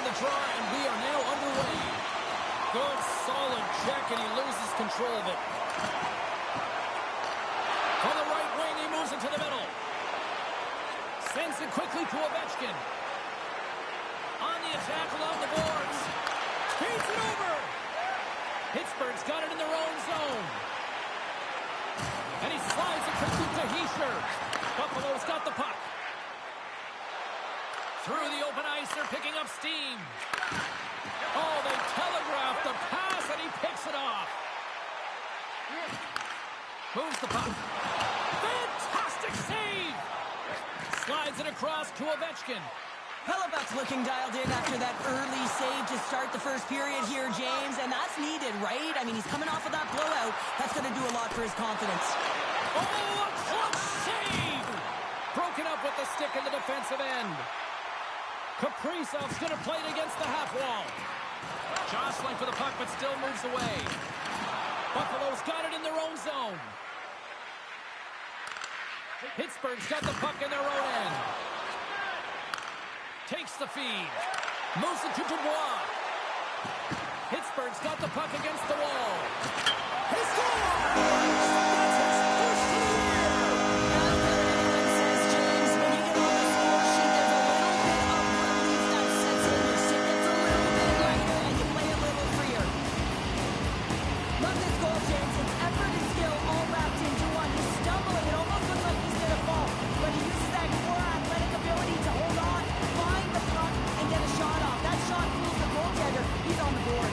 the draw, and we are now underway. Good, solid check, and he loses control of it. On the right wing, he moves it to the middle. Sends it quickly to Ovechkin. On the attack along the boards. Feeds it over. Pittsburgh's got it in their own zone. And he slides it quickly to Heischer. Buffalo's got the puck. Through the open ice, they're picking up steam. Oh, they telegraphed the pass, and he picks it off. Moves the puck. Fantastic save! Slides it across to Ovechkin. Hellebuyck's looking dialed in after that early save to start the first period here, James, and that's needed, right? I mean, he's coming off of that blowout. That's going to do a lot for his confidence. Oh, a clutch save! Broken up with the stick in the defensive end. Kaprizov's going to play it against the half wall. Jostling for the puck, but still moves away. Buffalo's got it in their own zone. Pittsburgh's got the puck in their own end. Takes the feed. Moves it to Dubois. Pittsburgh's got the puck against the wall. He scores! That's his first of the year! Now that anyone says, James, when you get on the score sheet, there's a little bit of relief that sets in. Your stick gets a little bit lighter, and you play a little freer. Love this goal, James. It's effort and skill all wrapped into one. He's stumbling. It almost looks like he's going to fall, but he uses that core athletic ability to hold on, find the puck, and get a shot off. That shot fools the goaltender. He's on the board.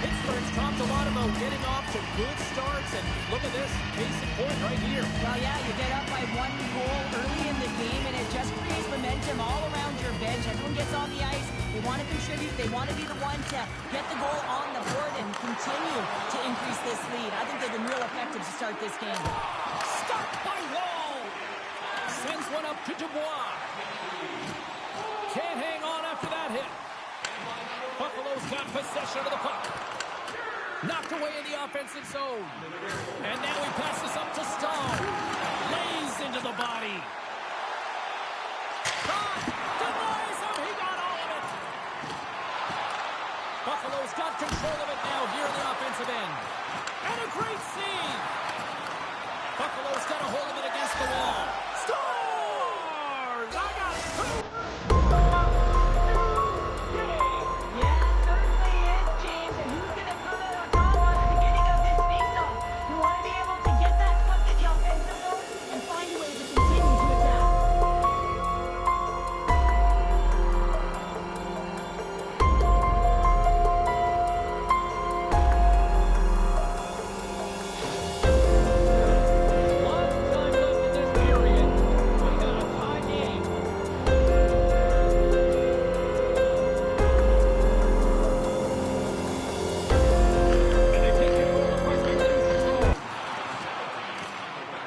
Pittsburgh's talked a lot about getting off to good starts, and look at this, case in point right here. Well, yeah, you get up by 1 goal early in the game, and it just creates momentum all around your bench. Everyone gets on the ice. They want to contribute. They want to be the one to get the goal on the board and continue to increase this lead. I think they've been real effective to start this game. Stopped by Wall. Sends one up to Dubois. Can't hang on after that hit. Buffalo's got possession of the puck. Knocked away in the offensive zone. And now he passes up to Stahl. Lays into the body. Denies him. He got all of it. Buffalo's got control of it now here in the offensive end. And a great save. Buffalo's got a hold of it against the wall. Scores! I got two. Yeah, certainly is, James. And who's going to come out on top on the beginning of this face-off? You want to be able to get that puck to the offensive zone and find a way to continue to attack.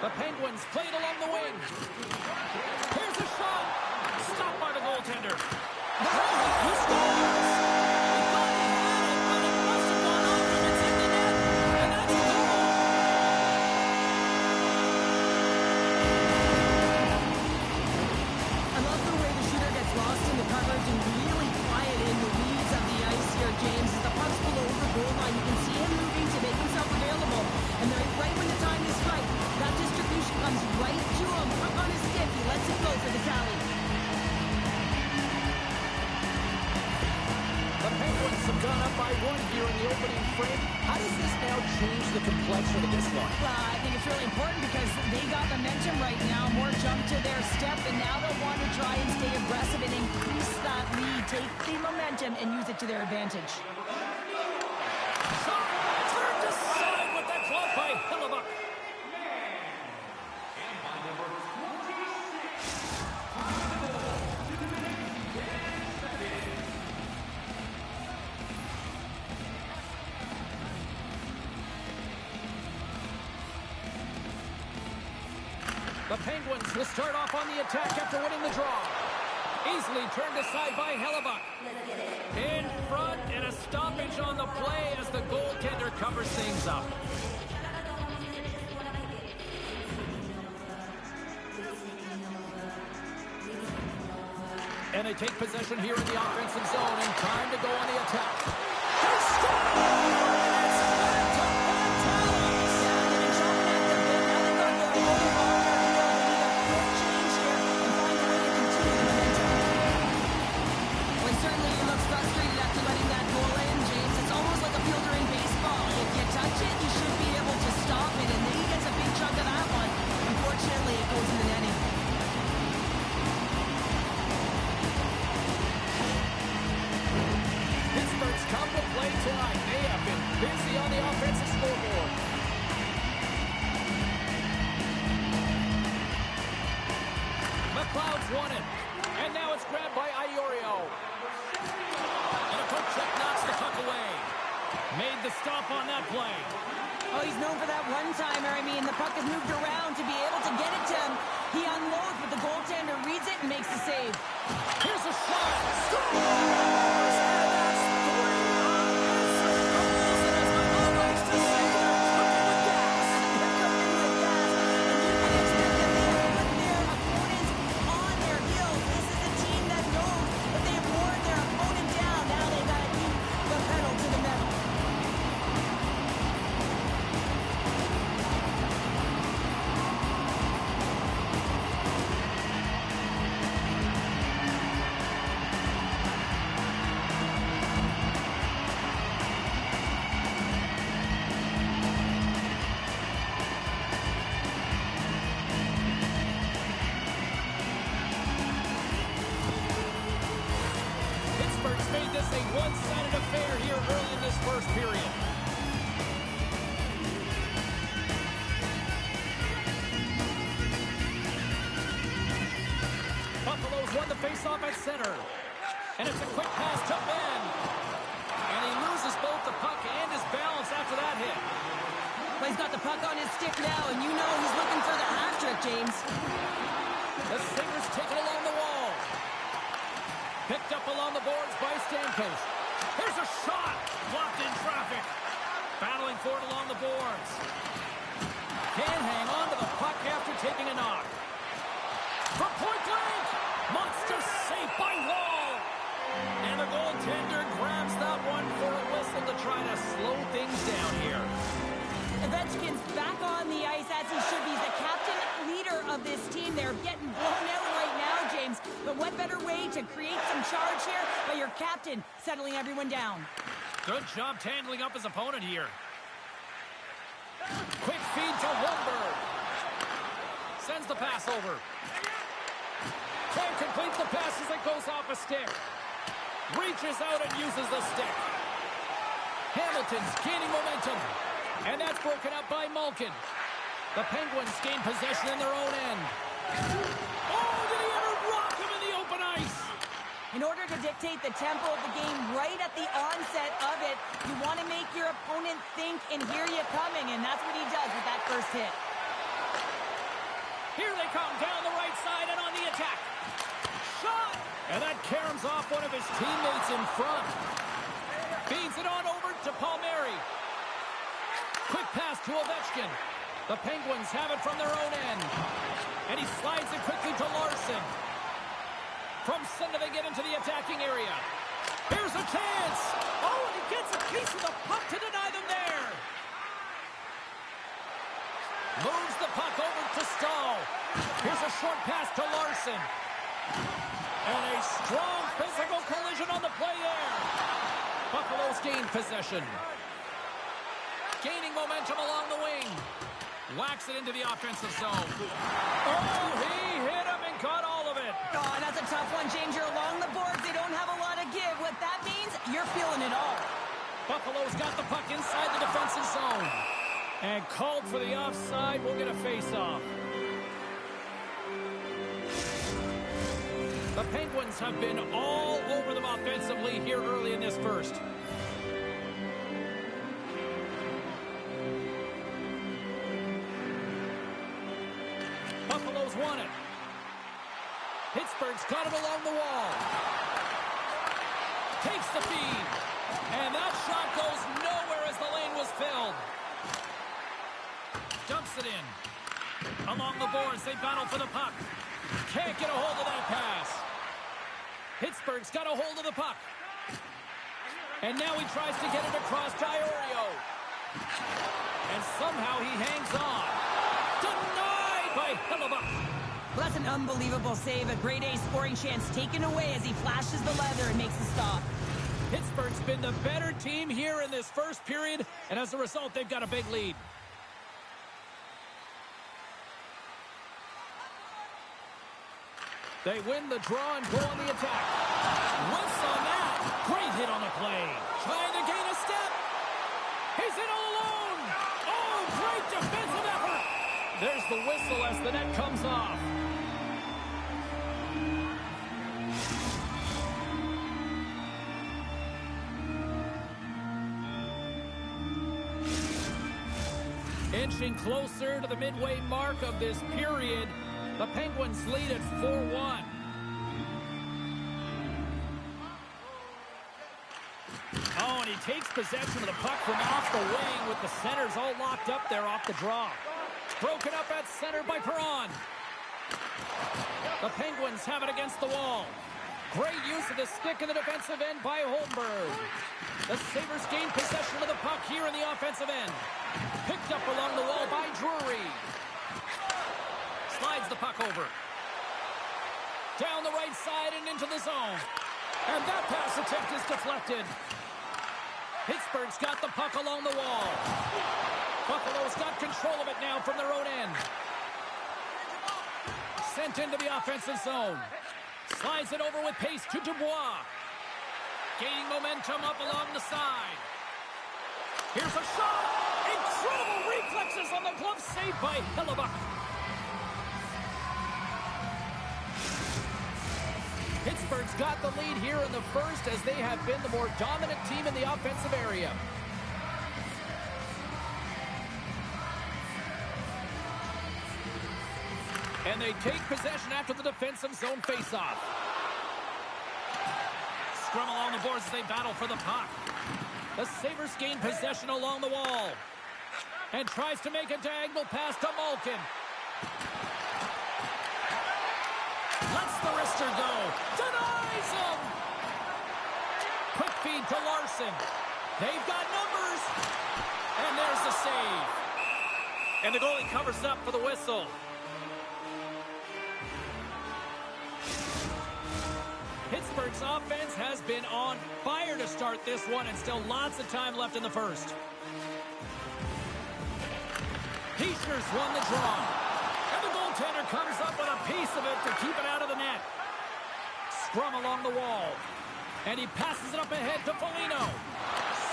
The Penguins played along the wing. Here's a shot. Stopped by the goaltender. He scores! He thought he had it, but it must have gone off him. It's in the net, and that's a goal. I love the way the shooter gets lost in the coverage and really quiet in the weeds of the ice here, James. As the puck's below the goal line, you can see him moving to make himself available. And then right when the time is right, that distribution comes right to him. Puck on his stick, he lets it go for the tally. The Penguins have gone up by one here in the opening frame. How does this now change the complexion of this one? Well, I think it's really important because they got momentum right now. More jump to their step, and now they'll want to try and stay aggressive and increase that lead. Take the momentum and use it to their advantage. Shot turned aside with that glove by Hellebuyck. The Penguins will start off on the attack after winning the draw. Easily turned aside by Hellebuyck. In front, and a stoppage on the play as the goaltender covers things up. And they take possession here in the offensive zone, and time to go on the attack. Won it. And now it's grabbed by Iorio. And a quick check knocks the puck away. Made the stop on that play. Oh, he's known for that one-timer. I mean, the puck has moved around to be able to get it to him. He unloads, but the goaltender reads it and makes the save. Here's a shot. Scores! And that's 3 made this a one-sided affair here early in this first period. Buffalo's won the faceoff at center. And it's a quick pass to Ben. And he loses both the puck and his balance after that hit. Well, he's got the puck on his stick now, and you know he's looking for the hat trick, James. The Sabres take it along the wall. Picked up along the boards by Stamkos. Here's a shot. Blocked in traffic. Battling for it along the boards. Can't hang on to the puck after taking a knock. From point blank. Monster save by Wall. And the goaltender grabs that one for a whistle to try to slow things down here. Ovechkin's back on the ice as he should be. He's the captain, leader of this team. They're getting blown out right now, James. But what better way to create some charge here by your captain settling everyone down? Good job handling up his opponent here. Quick feed to Holmberg. Sends the pass over. Can't complete the pass as it goes off a stick. Reaches out and uses the stick. Hamilton's gaining momentum. And that's broken up by Malkin. The Penguins gain possession in their own end. Oh, did he ever rock him in the open ice? In order to dictate the tempo of the game right at the onset of it, you want to make your opponent think and hear you coming, and that's what he does with that first hit. Here they come down the right side and on the attack. Shot! And that caroms off one of his teammates in front. Feeds it on over to Palmieri. Quick pass to Ovechkin. The Penguins have it from their own end. And he slides it quickly to Larson. From center they get into the attacking area. Here's a chance. Oh, and he gets a piece of the puck to deny them there. Moves the puck over to Stahl. Here's a short pass to Larson. And a strong physical collision on the play there. Buffalo's gained possession. Gaining momentum along the wing. Whacks it into the offensive zone. Oh, he hit him and caught all of it. Oh, that's a tough one, James. You're along the boards. They don't have a lot of give. What that means, you're feeling it all. Buffalo's got the puck inside the defensive zone. And called for the offside. We'll get a face-off. The Penguins have been all over them offensively here early in this first. Buffalo's won it. Pittsburgh's got it along the wall. Takes the feed. And that shot goes nowhere as the lane was filled. Dumps it in. Along the boards, they battle for the puck. Can't get a hold of that pass. Pittsburgh's got a hold of the puck. And now he tries to get it across to Iorio. And somehow he hangs on. Denied by Hellebuck. Well, that's an unbelievable save. A grade A scoring chance taken away as he flashes the leather and makes the stop. Pittsburgh's been the better team here in this first period, and as a result, they've got a big lead. They win the draw and go on the attack. Whiffs on that. Great hit on the play. Trying to gain a step. He's in all alone. Oh, great defensive effort. There's the whistle as the net comes off. Inching closer to the midway mark of this period, the Penguins lead at 4-1. Oh, and he takes possession of the puck from off the wing with the centers all locked up there off the draw. Broken up at center by Perron. The Penguins have it against the wall. Great use of the stick in the defensive end by Holmberg. The Sabres gain possession of the puck here in the offensive end. Picked up along the wall by Drury. Slides the puck over. Down the right side and into the zone. And that pass attempt is deflected. Pittsburgh's got the puck along the wall. Buffalo's got control of it now from their own end. Sent into the offensive zone. Slides it over with pace to Dubois. Gaining momentum up along the side. Here's a shot. Incredible reflexes on the glove save by Hellebuck. Pittsburgh's got the lead here in the first as they have been the more dominant team in the offensive area. And they take possession after the defensive zone faceoff. Scrum along the boards as they battle for the puck. The Sabres gain possession along the wall. And tries to make a diagonal pass to Malkin. Lets the wrister go. Denies him. Quick feed to Larson. They've got numbers. And there's the save. And the goalie covers up for the whistle. Pittsburgh's offense has been on fire to start this one, and still lots of time left in the first. Heischer's won the draw. And the goaltender comes up with a piece of it to keep it out of the net. Scrum along the wall. And he passes it up ahead to Foligno.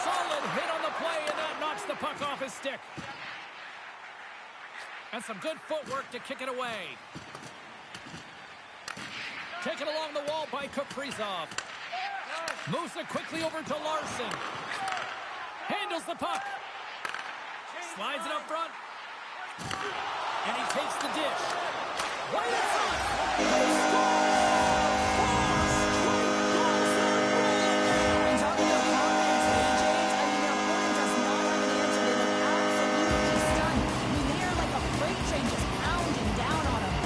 Solid hit on the play, and that knocks the puck off his stick. And some good footwork to kick it away. Taken along the wall by Kaprizov. Moves it quickly over to Larson. Handles the puck. Slides it up front. And he takes the dish. Right in front. They score! And talking about the offense, James, I mean, their opponent does not have an answer. They look absolutely stunned. I mean, they are like a freight train just pounding down on them.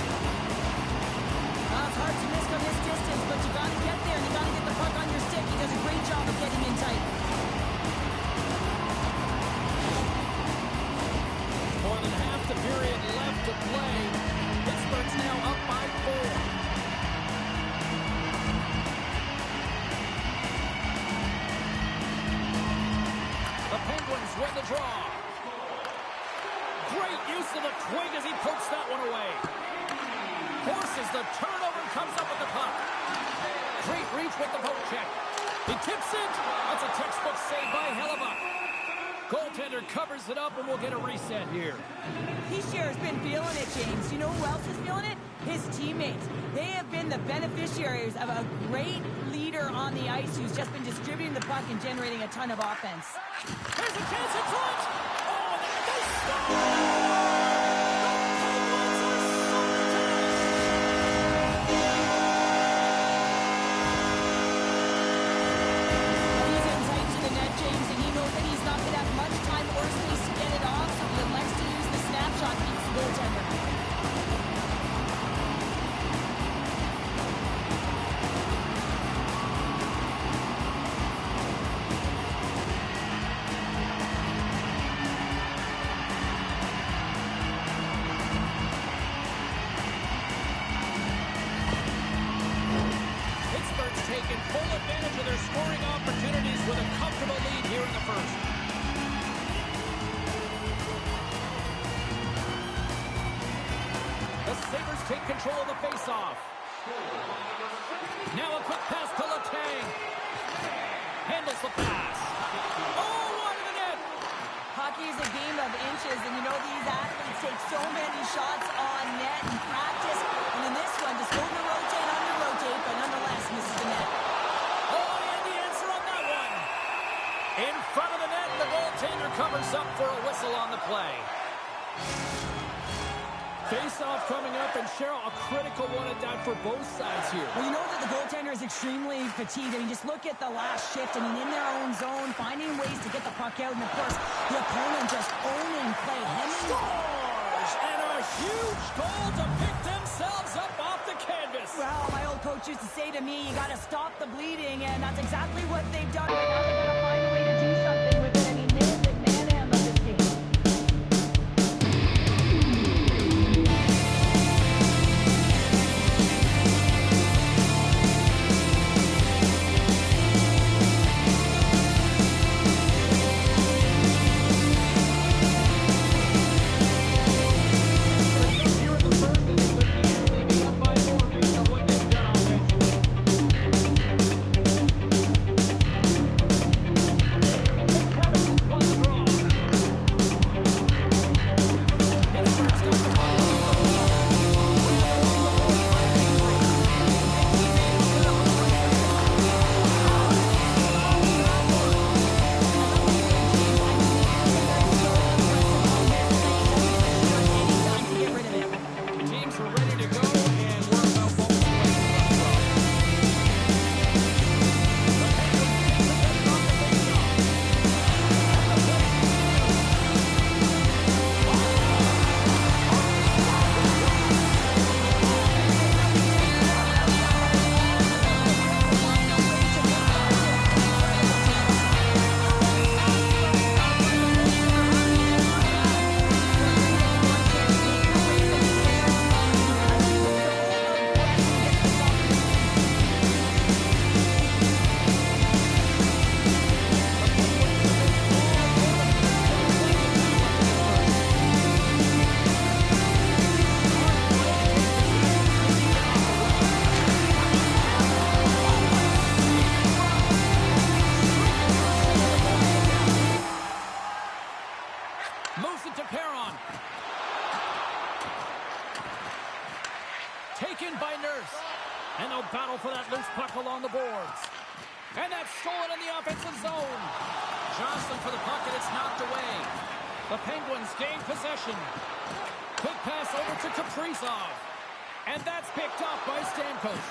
It's hard to miss from this distance, but you got to get there and you got to get the puck on your stick. He does a great job of getting in tight. More than half the period left to play. Pittsburgh's now up by 4. The Penguins win the draw. Great use of the twig as he pokes that one away. Forces the turnover, comes up with the puck. Great reach with the poke check. He tips it. That's a textbook save by Hellebuck. Goaltender covers it up, and we'll get a reset here. Hischier has been feeling it, James. You know who else is feeling it? His teammates. They have been the beneficiaries of a great leader on the ice who's just been distributing the puck and generating a ton of offense. There's a chance in front. Oh, they score! taken full advantage of their scoring opportunities with a comfortable lead here in the first. The Sabres take control of the faceoff. Now a quick pass to Letang. Handles the pass. Oh, wide of the net. Hockey is a game of inches, and you know these athletes take so many shots on net in practice. And in this one, just over-rotate, under-rotate, but nonetheless misses the net. Oh, and the answer on that one. In front of the net, the goaltender covers up for a whistle on the play. Face-off coming up, and Cheryl, a critical one at that for both sides here. Well, you know that the goaltender is extremely fatigued. I mean, just look at the last shift. I mean, in their own zone, finding ways to get the puck out, and of course, the opponent just owning play. Scores! And a huge goal to pick themselves up off the canvas. Well, my old coach used to say to me, you got to stop the bleeding, and that's exactly what they've done. But now they've got to find a way to do something with it. I mean, they have the manhandle of this game. Taken by Nurse. And they'll battle for that loose puck along the boards. And that's stolen in the offensive zone. Johnson for the puck, and it's knocked away. The Penguins gain possession. Quick pass over to Kaprizov. And that's picked up by Stamkos.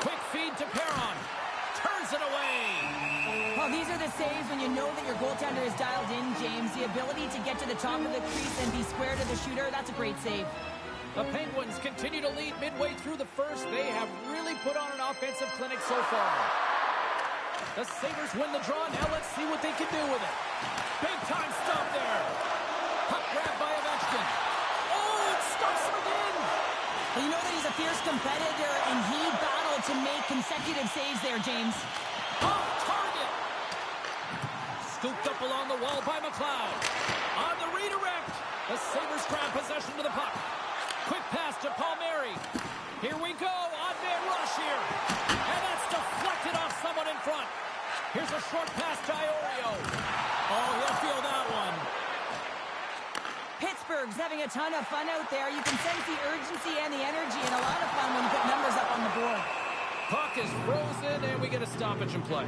Quick feed to Perron. Turns it away. Well, these are the saves when you know that your goaltender is dialed in, James. The ability to get to the top of the crease and be square to the shooter, that's a great save. The Penguins continue to lead midway through the first. They have really put on an offensive clinic so far. The Sabres win the draw. Now let's see what they can do with it. Big time stop there. Puck grab by Ovechkin. Oh, it stops him again. Well, you know that he's a fierce competitor, and he battled to make consecutive saves there, James. Off target. Scooped up along the wall by McLeod. On the redirect. The Sabres grab possession to the puck. Quick pass to Palmieri. Here we go. Odd-man rush here. And that's deflected off someone in front. Here's a short pass to Iorio. Oh, he'll feel that one. Pittsburgh's having a ton of fun out there. You can sense the urgency and the energy, and a lot of fun when you put numbers up on the board. Puck is frozen, and we get a stoppage in play.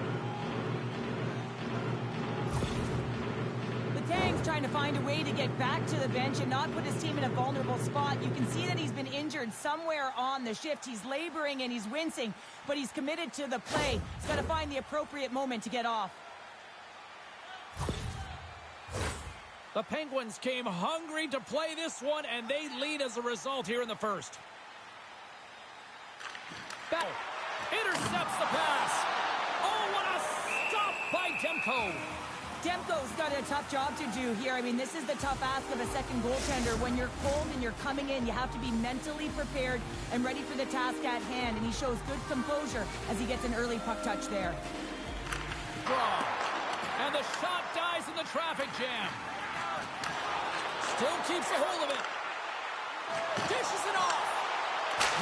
Tang's trying to find a way to get back to the bench and not put his team in a vulnerable spot. You can see that he's been injured somewhere on the shift. He's laboring and he's wincing, but he's committed to the play. He's got to find the appropriate moment to get off. The Penguins came hungry to play this one, and they lead as a result here in the first. Bell intercepts the pass. Oh, what a stop by Demko. Demko's got a tough job to do here. I mean, this is the tough ask of a second goaltender. When you're cold and you're coming in, you have to be mentally prepared and ready for the task at hand. And he shows good composure as he gets an early puck touch there. Draw. And the shot dies in the traffic jam. Still keeps a hold of it. Dishes it off.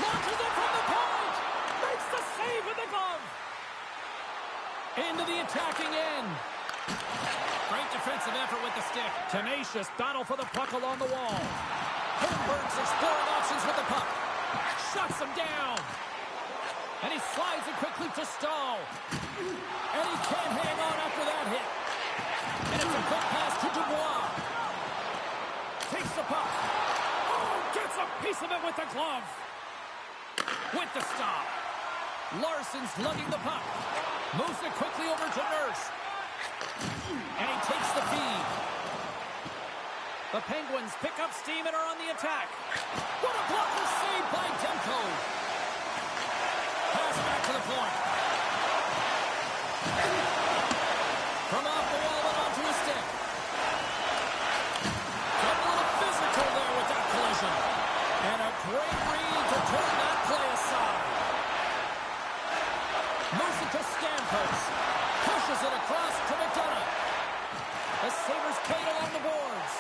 Launches it from the point. Makes the save with the glove. Into the attacking end. Great defensive effort with the stick. Tenacious battle for the puck along the wall. Holmberg's exploring options with the puck. Shuts him down. And he slides it quickly to Stahl. And he can't hang on after that hit. And it's a quick pass to Dubois. Takes the puck. Oh, gets a piece of it with the glove. With the stop. Larson's lugging the puck. Moves it quickly over to Nurse. And he takes the feed. The Penguins pick up steam and are on the attack. What a blocker save by Demko. Pass back to the point. From off the wall and onto his stick. Got a little physical there with that collision. And a great read to turn that play aside. Moves it to Stamkos. Pushes it across to McDonough. The Sabres played along the boards.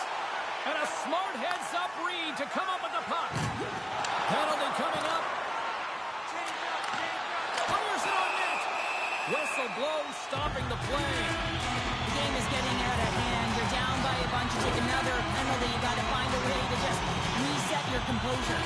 And a smart heads-up read to come up with the puck. Penalty coming up. Clears it on net. Whistle blows, stopping the play. The game is getting out of hand. You're down by a bunch. You take another penalty. You got to find a way to just reset your composure.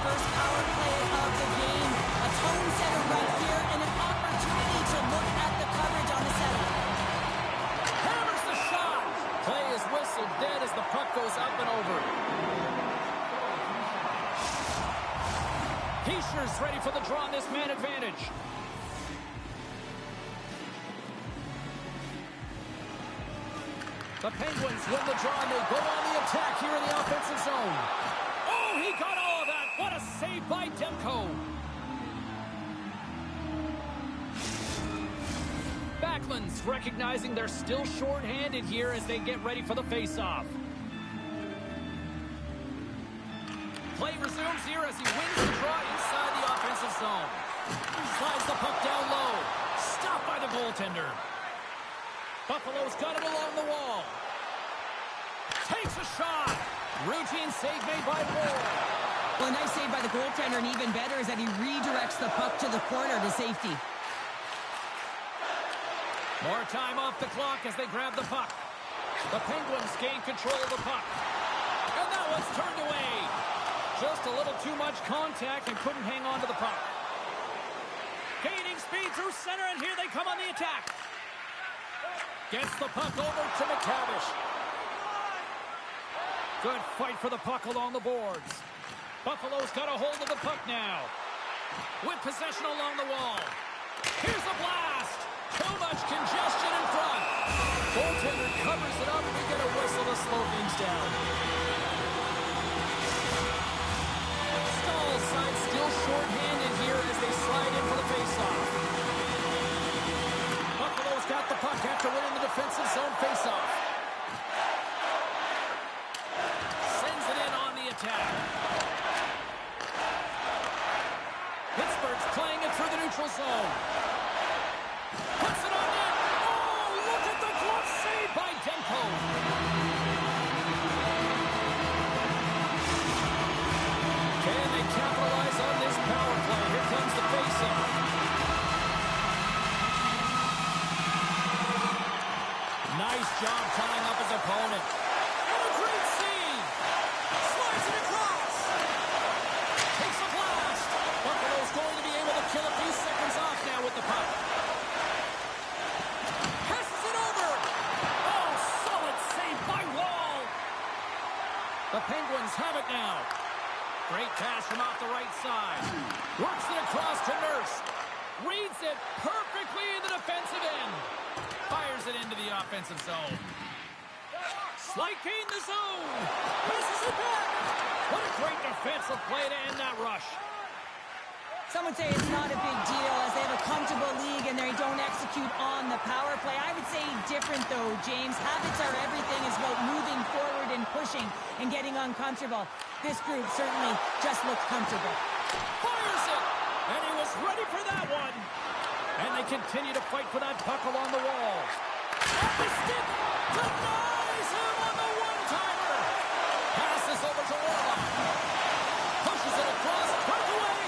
First power play of the game. A tone setter right here and an opportunity to look at the coverage on the setup. Hammers the shot. Play is whistled dead as the puck goes up and over. Heischer's ready for the draw on this man advantage. The Penguins win the draw and they go on the attack here in the offensive zone. Oh, he got all of that. What a save by Demko. Backlund's recognizing they're still short-handed here as they get ready for the face-off. Play resumes here as he wins the draw inside the offensive zone. Slides the puck down low. Stopped by the goaltender. Buffalo's got it along the wall. Takes a shot. Routine save made by Ward. Well, a nice save by the goaltender, and even better is that he redirects the puck to the corner to safety. More time off the clock as they grab the puck. The Penguins gain control of the puck. And that one's turned away. Just a little too much contact and couldn't hang on to the puck. Gaining speed through center, and here they come on the attack. Gets the puck over to McTavish. Good fight for the puck along the boards. Buffalo's got a hold of the puck now. With possession along the wall. Here's a blast. Too much congestion in front. Goaltender covers it up. We get a whistle to slow things down. Stahl's side still short-handed here as they slide in for the face-off. Buffalo's got the puck after winning the defensive zone face-off. Sends it in on the attack. Pittsburgh's playing it through the neutral zone. Puts it on net. Oh, look at the glove save by Demko. Can they capitalize on this power play? Here comes the face-off. Nice job tying up his opponent. And a great save. Slides it across. Takes a blast. Buffalo's going to be able to kill a few seconds off now with the puck. Passes it over. Oh, solid save by Wall. The Penguins have it now. Great pass from off the right side. Works it across to Nurse. Reads it perfectly in the defensive end. Fires it into the offensive zone. Sliking the zone. Passes it back. What a great defensive play to end that rush. Some would say it's not a big deal as they have a comfortable league and they don't execute on the power play. I would say different though, James. Habits are everything. It's about moving forward and pushing and getting uncomfortable. This group certainly just looks comfortable. Fires it! And he was ready for that one. And they continue to fight for that puck along the wall. Off the stick! Denies him on the one-timer! Passes over to Warlock. Pushes it across. Puck away!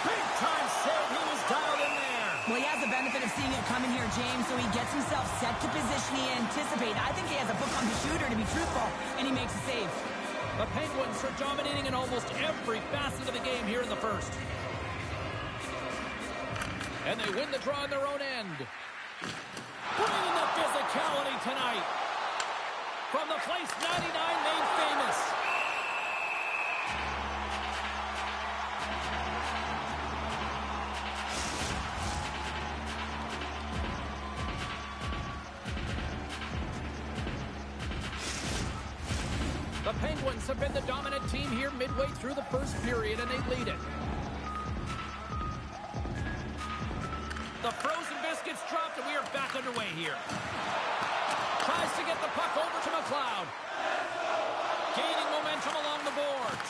Big-time save. He was dialed in there. Well, he has the benefit of seeing it coming here, James, so he gets himself set to position he anticipated. I think he has a book on the shooter, to be truthful, and he makes a save. The Penguins are dominating in almost every facet of the game here in the first. And they win the draw on their own end. Bringing the physicality tonight. From the place 99 made famous. The Penguins have been the dominant team here midway through the first period, and they lead it. The frozen biscuits dropped, and we are back underway here. Tries to get the puck over to McLeod. Gaining momentum along the boards.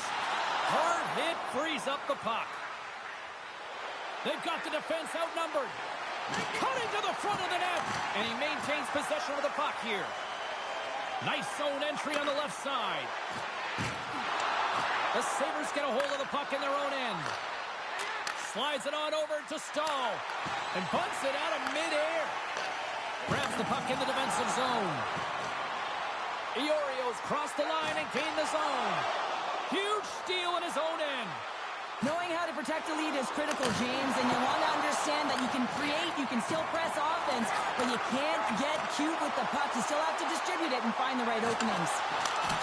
Hard hit frees up the puck. They've got the defense outnumbered. Cutting to the front of the net, and he maintains possession of the puck here. Nice zone entry on the left side. The Sabres get a hold of the puck in their own end. Slides it on over to Stahl. And bunts it out of midair. Grabs the puck in the defensive zone. The Orioles cross the line and gain the zone. Huge steal in his own end. Knowing how to protect a lead is critical, James, and you want to understand that you can create, you can still press offense, but you can't get cute with the puck. You still have to distribute it and find the right openings.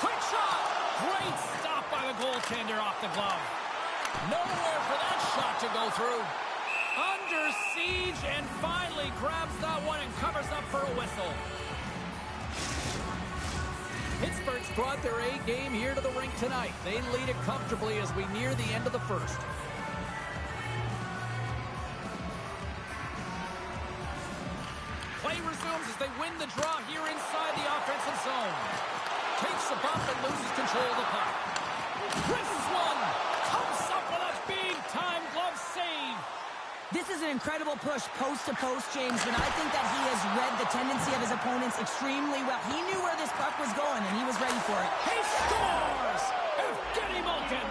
Quick shot! Great stop by the goaltender off the glove. Nowhere for that shot to go through. Under siege and finally grabs that one and covers up for a whistle. Pittsburgh's brought their A game here to the rink tonight. They lead it comfortably as we near the end of the first. Play resumes as they win the draw here inside the offensive zone. Takes a bump and loses control of the puck. Wrists one. Comes up with a big-time glove save. This is an incredible push post to post, James, but I think that he has read the tendency of his opponents extremely well. He knew where this puck was going, and he was ready for it. He scores! Evgeny Malkin!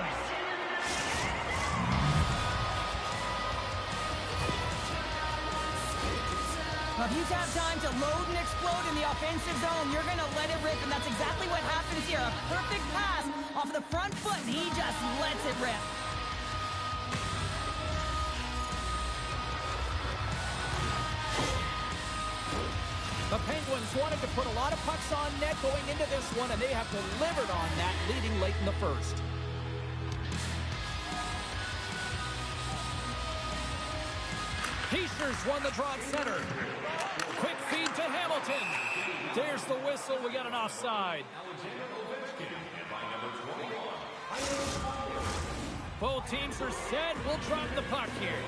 Well, if you have time to load and explode in the offensive zone, you're going to let it rip, and that's exactly what happens here. A perfect pass off the front foot, and he just lets it rip. The Penguins wanted to put a lot of pucks on net going into this one, and they have delivered on that, leading late in the first. Heischer's won the draw at center. Quick feed to Hamilton. There's the whistle. We got an offside. Both teams are set. We'll drop the puck here.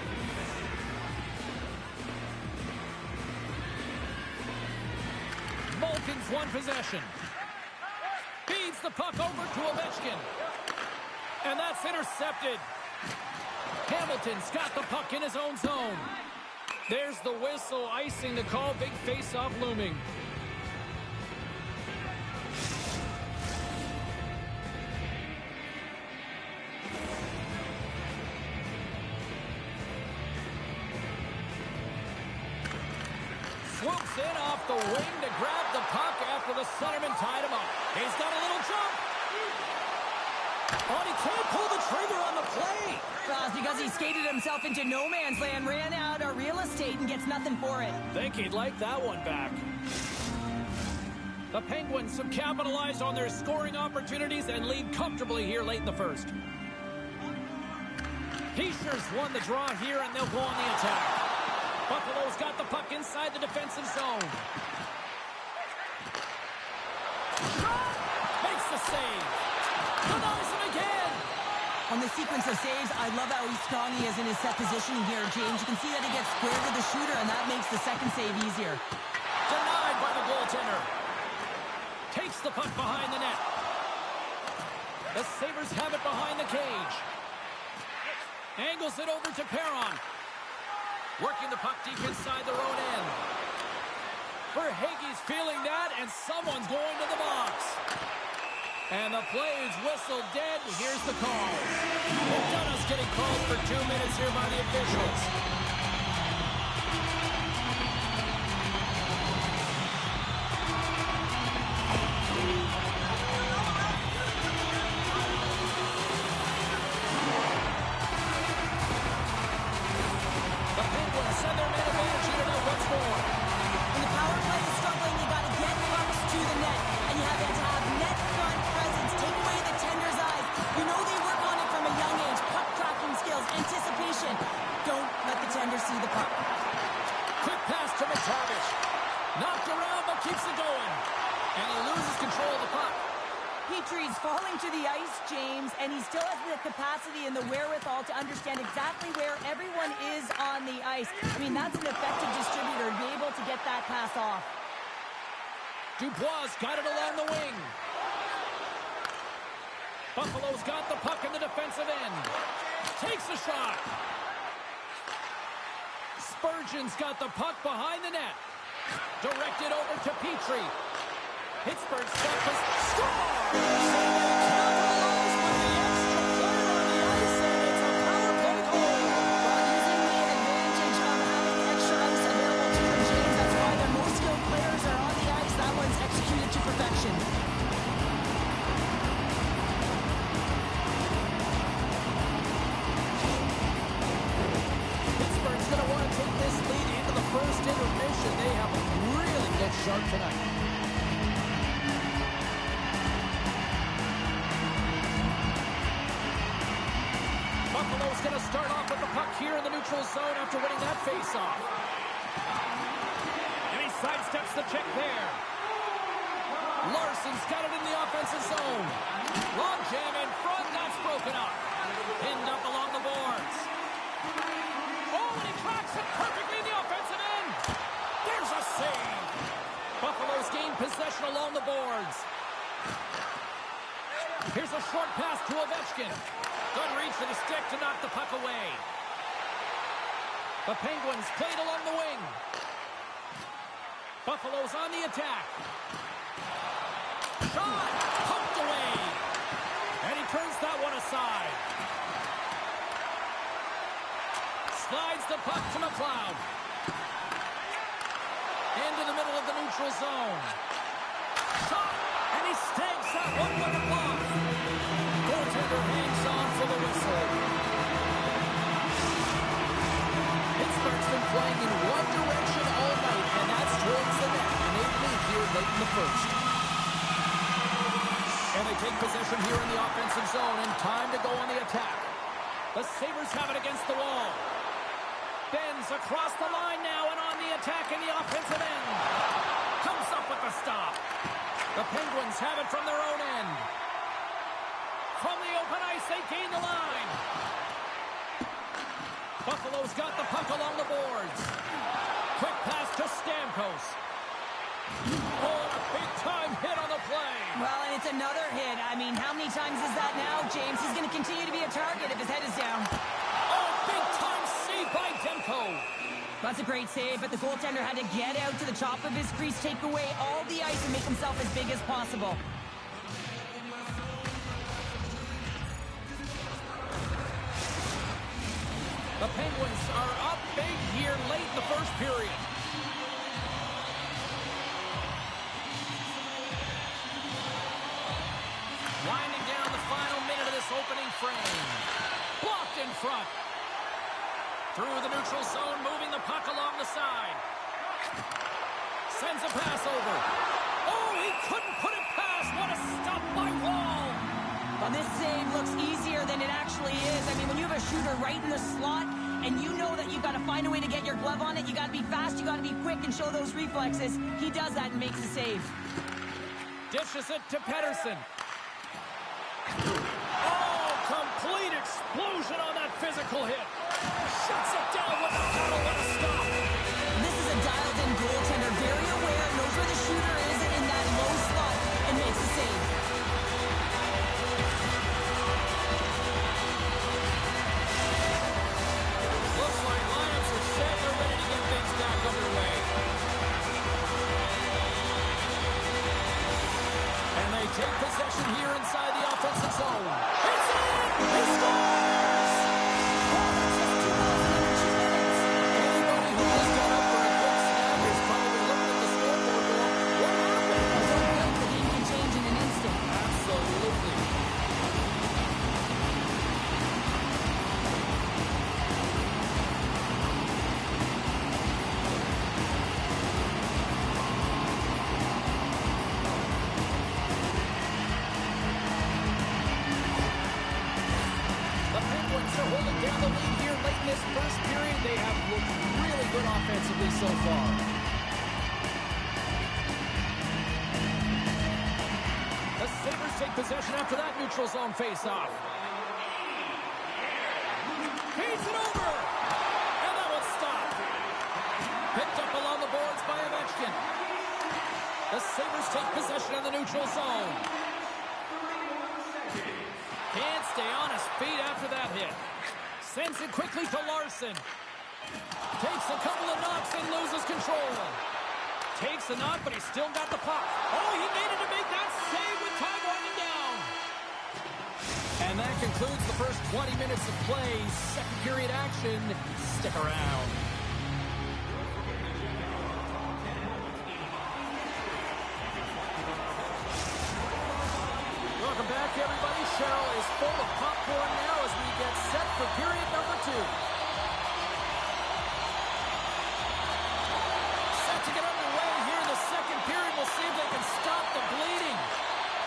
Malkin's won possession. Feeds the puck over to Ovechkin. And that's intercepted. Hamilton's got the puck in his own zone. There's the whistle, icing the call. Big face-off looming. Swoops in off the wing to grab the puck after the centerman tied him up. He's got a little jump. Oh, he can't pull the trigger on the play. Well, it's because he skated himself into no man's land, ran out of real estate, and gets nothing for it. Think he'd like that one back. The Penguins have capitalized on their scoring opportunities and lead comfortably here late in the first. He sure's won the draw here, and they'll go on the attack. Buffalo's got the puck inside the defensive zone. Shot! Makes the save. Denies him again. On the sequence of saves, I love how strong he is in his set positioning here, James. You can see that he gets square to the shooter, and that makes the second save easier. Denied by the goaltender. Takes the puck behind the net. The Sabres have it behind the cage. Angles it over to Perron. Working the puck deep inside their own end. Verhaeghe's feeling that, and someone's going to the box. And the play is whistled dead. Here's the call. McDonough's getting called for 2 minutes here by the officials. The Penguins send their man advantage here now once more. When the power play is struggling, you got to get pucks to the net, and you have to have net front presence. Take away the tender's eyes. You know they work on it from a young age. Puck tracking skills, anticipation. Don't let the tender see the puck. Quick pass to McTavish. Knocked around, but keeps it going. And he loses control of the puck. Petrie's falling to the ice, James, and he still has the capacity and the wherewithal to understand exactly where everyone is on the ice. I mean, that's an effective distributor to be able to get that pass off. Dubois got it along the wing. Buffalo's got the puck in the defensive end. Takes a shot. Spurgeon's got the puck behind the net. Directed over to Petrie. Pittsburgh's got the score! Capitalized with the extra player on the ice, and it's a power play goal. While using the advantage of having extra ice available to them, James, that's why their most skilled players are on the ice. That one's executed to perfection. Pittsburgh's going to want to take this lead into the first intermission. They have a really good start tonight. Buffalo's going to start off with the puck here in the neutral zone after winning that faceoff. And he sidesteps the check there. Larson's got it in the offensive zone. Long jam in front, that's broken up. Pinned up along the boards. Oh, and he tracks it perfectly in the offensive end. There's a save. Buffalo's gained possession along the boards. Here's a short pass to Ovechkin. Good reach for the stick to knock the puck away. The Penguins played along the wing. Buffalo's on the attack. Shot! Pumped away. And he turns that one aside. Slides the puck to McLeod. Into the middle of the neutral zone. Shot! And he snags that one with a block. Goaltender hangs on for the whistle. Pittsburgh's been playing in one direction all night, and that's towards the net. And they lead here late in the first. And they take possession here in the offensive zone, and time to go on the attack. The Sabres have it against the wall. Bends across the line now and on the attack in the offensive end. Comes up with the stop. The Penguins have it from their own end. From the open ice, they gain the line. Buffalo's got the puck along the boards. Quick pass to Stamkos. Oh, a big-time hit on the play. Well, and it's another hit. I mean, how many times is that now, James? He's going to continue to be a target if his head is down. Oh, big-time save by Demko. That's a great save, but the goaltender had to get out to the top of his crease, take away all the ice, and make himself as big as possible. The Penguins are up big here late in the first period. Winding down the final minute of this opening frame. Blocked in front. Through the neutral zone, moving the puck along the side. Sends a pass over. Oh, he couldn't put it past. What a stop by Wall. Well, this save looks easier than it actually is. I mean, when you have a shooter right right in the slot, and you know that you've got to find a way to get your glove on it. You got to be fast, you got to be quick, and show those reflexes. He does that and makes the save. Dishes it to Pettersson. Oh, complete explosion on that physical hit. Shuts it down with a paddle and a stop. This is a dialed-in goaltender, very aware, knows where the shooter is in that low slot, and makes the save. Looks like lineups are set. They're ready to get things back underway. And they take possession here inside the offensive zone. It's in! He scores! Oh, that's just 2 goals in under 2 minutes. Anybody who just got up for a quick snap is probably looking at the scoreboard going, what happened? Don't blink, the game can change in an instant. Absolutely. The Penguins are holding down the lead here late in this first period. They have looked really good offensively so far. The Sabres take possession after that neutral zone faceoff. Feeds it over! And that one's stopped. Picked up along the boards by Ovechkin. The Sabres take possession of the neutral zone. Can't stay on his feet after that hit. Sends it quickly to Larson. Takes a couple of knocks and loses control. Takes a knock, but he's still got the puck. Oh, he needed to make that save with time winding down. And that concludes the first 20 minutes of play. Second period action. Stick around. Welcome back, everybody. Cheryl is full of popcorn now as we get set for period number 2. Set to get underway here in the second period. We'll see if they can stop the bleeding.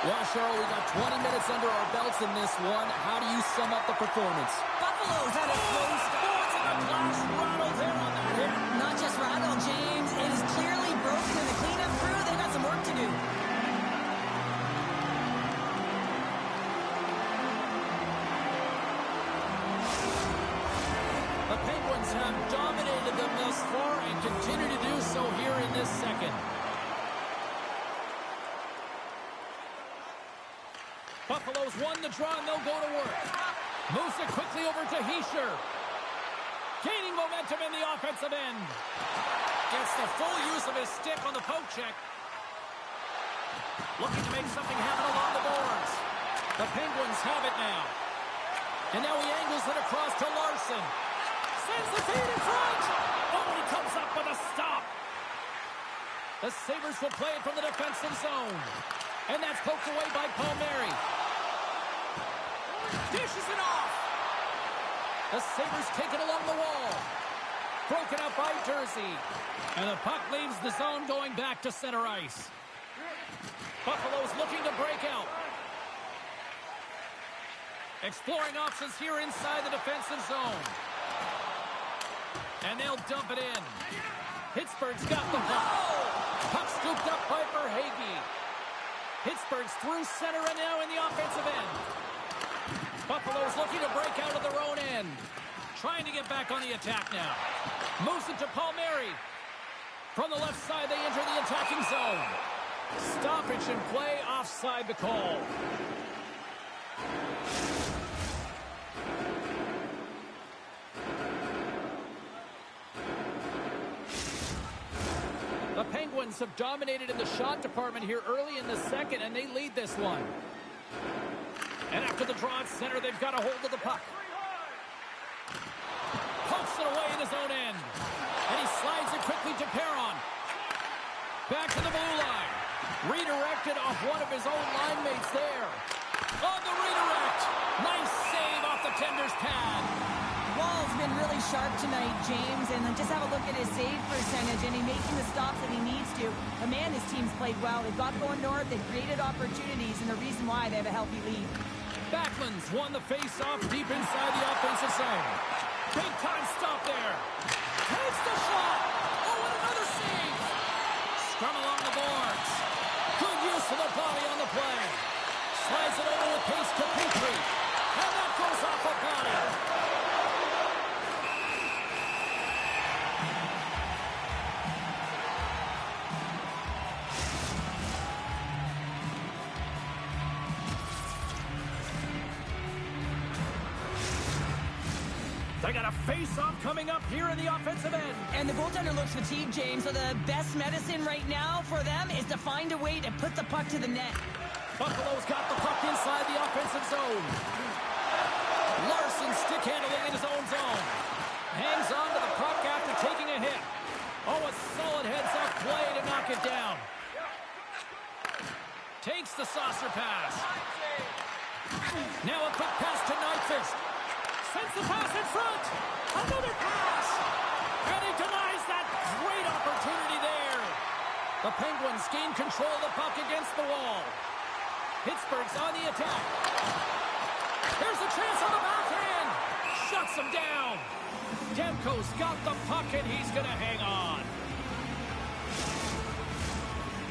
Well, Cheryl, we got 20 minutes under our belts in this one. How do you sum up the performance? Buffalo's had a close start. Boards and the glass rattled there on that hit. Not just rattled, James. It is clearly broken in the cleanup crew. They've got some work to do. The Penguins have dominated them thus far and continue to do so here in this second. Buffalo's won the draw and they'll go to work. Moves it quickly over to Hischier. Gaining momentum in the offensive end. Gets the full use of his stick on the poke check. Looking to make something happen along the boards. The Penguins have it now. And now he angles it across to Larson. Sends the feed in front. Oh, he comes up with a stop. The Sabres will play it from the defensive zone. And that's poked away by Palmieri. Dishes it off. The Sabres take it along the wall. Broken up by Jersey. And the puck leaves the zone going back to center ice. Buffalo's looking to break out. Exploring options here inside the defensive zone. And they'll dump it in. Pittsburgh's got the puck. Puck scooped up by Verhaeghe. Pittsburgh's through center and now in the offensive end. Buffalo's looking to break out of their own end. Trying to get back on the attack now. Moves it to Palmieri. From the left side, they enter the attacking zone. Stoppage in play, offside the call. The Penguins have dominated in the shot department here early in the second, and they lead this one. And after the draw at center, they've got a hold of the puck. Pokes it away in his own end. And he slides it quickly to Perron. Back to the blue line. Redirected off one of his own line mates there. On the redirect. Nice save off the tender's pad. Wall's been really sharp tonight, James, and just have a look at his save percentage, and he's making the stops that he needs to. The man, his team's played well. They've got going north. They've created opportunities, and the reason why they have a healthy lead. Backman's won the face-off deep inside the offensive zone. Big-time stop there. Takes the shot. Oh, and another save. Scrum along the boards. Good use of the body on the play. Slides it over with pace to Petrie. And that goes off a body. They got a face-off coming up here in the offensive end. And the goaltender looks fatigued, James, so the best medicine right now for them is to find a way to put the puck to the net. Buffalo's got the puck inside the offensive zone. Larson stick handling in his own zone. Hangs on to the puck after taking a hit. Oh, a solid heads-up play to knock it down. Takes the saucer pass. Now a quick pass to Nyquist. Sends the pass in front. Another pass. And he denies that great opportunity there. The Penguins gain control of the puck against the wall. Pittsburgh's on the attack. Here's a chance on the backhand. Shuts him down. Demko's got the puck and he's going to hang on.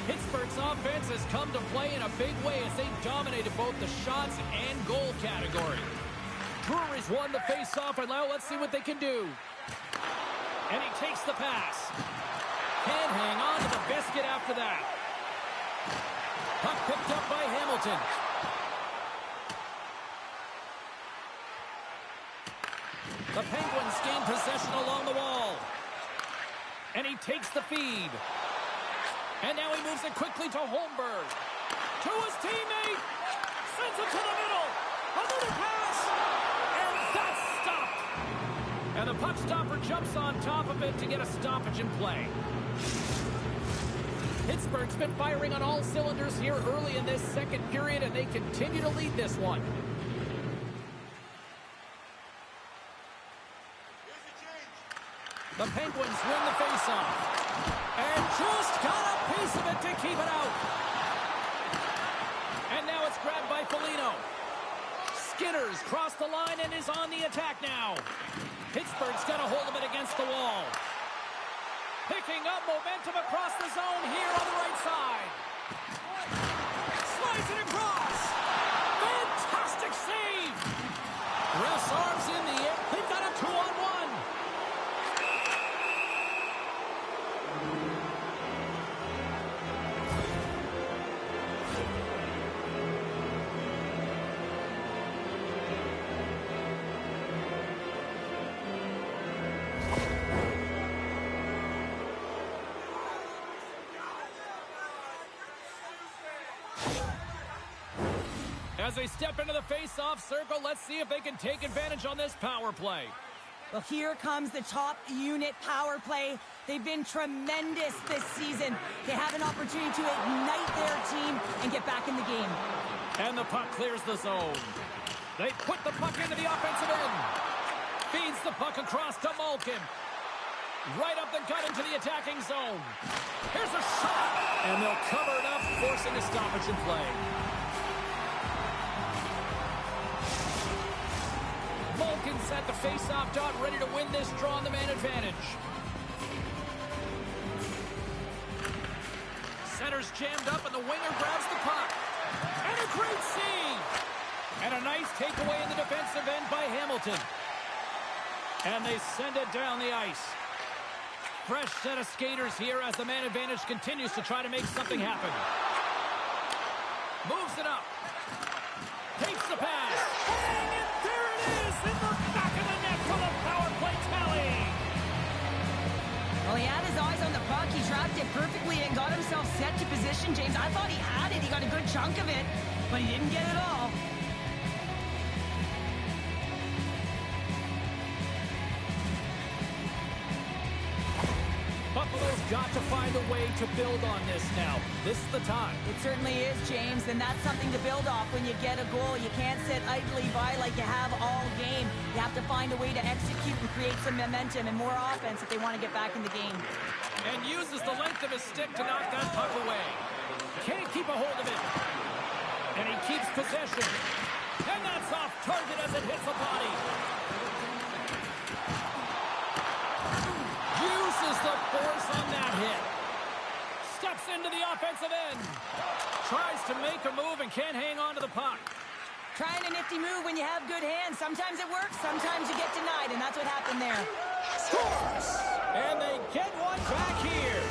Pittsburgh's offense has come to play in a big way as they dominated both the shots and goal category. Brewery's won the face-off, and now let's see what they can do. And he takes the pass. Can't hang on to the biscuit after that. Puck picked up by Hamilton. The Penguins gain possession along the wall. And he takes the feed. And now he moves it quickly to Holmberg. To his teammate. Sends it to the middle. Another pass. And that's stopped. And the puck stopper jumps on top of it to get a stoppage in play. Pittsburgh's been firing on all cylinders here early in this second period, and they continue to lead this one. The Penguins win the faceoff. And just got a piece of it to keep it out. And now it's grabbed by Foligno. Skinner's crossed the line and is on the attack now. Pittsburgh's got a hold of it against the wall. Picking up momentum across the zone here on the right side. Slides it across. Fantastic save. Ref's arms in the air. They've got a 2-on-1. As they step into the face-off circle, let's see if they can take advantage on this power play. Well, here comes the top unit power play. They've been tremendous this season. They have an opportunity to ignite their team and get back in the game. And the puck clears the zone. They put the puck into the offensive end. Feeds the puck across to Malkin. Right up the gut into the attacking zone. Here's a shot. And they'll cover it up, forcing a stoppage in play. Malkin's at the face-off dot, ready to win this draw on the man advantage. Center's jammed up, and the winger grabs the puck. And a great save! And a nice takeaway in the defensive end by Hamilton. And they send it down the ice. Fresh set of skaters here as the man advantage continues to try to make something happen. Moves it up. Takes the pass. And there it is in the back of the net for the power play tally. Well, he had his eyes on the puck. He tracked it perfectly and got himself set to position, James. I thought he had it. He got a good chunk of it, but he didn't get it all. Buffalo's got to find a way to build on this now. This is the time. It certainly is, James, and that's something to build off when you get a goal. You can't sit idly by like you have all game. You have to find a way to execute and create some momentum and more offense if they want to get back in the game. And uses the length of his stick to knock that puck away. Can't keep a hold of it. And he keeps possession. And that's off target as it hits the body. Uses the force on that hit. Steps into the offensive end. Tries to make a move and can't hang on to the puck. Trying a nifty move when you have good hands. Sometimes it works, sometimes you get denied, and that's what happened there. Scores! And they get one back here.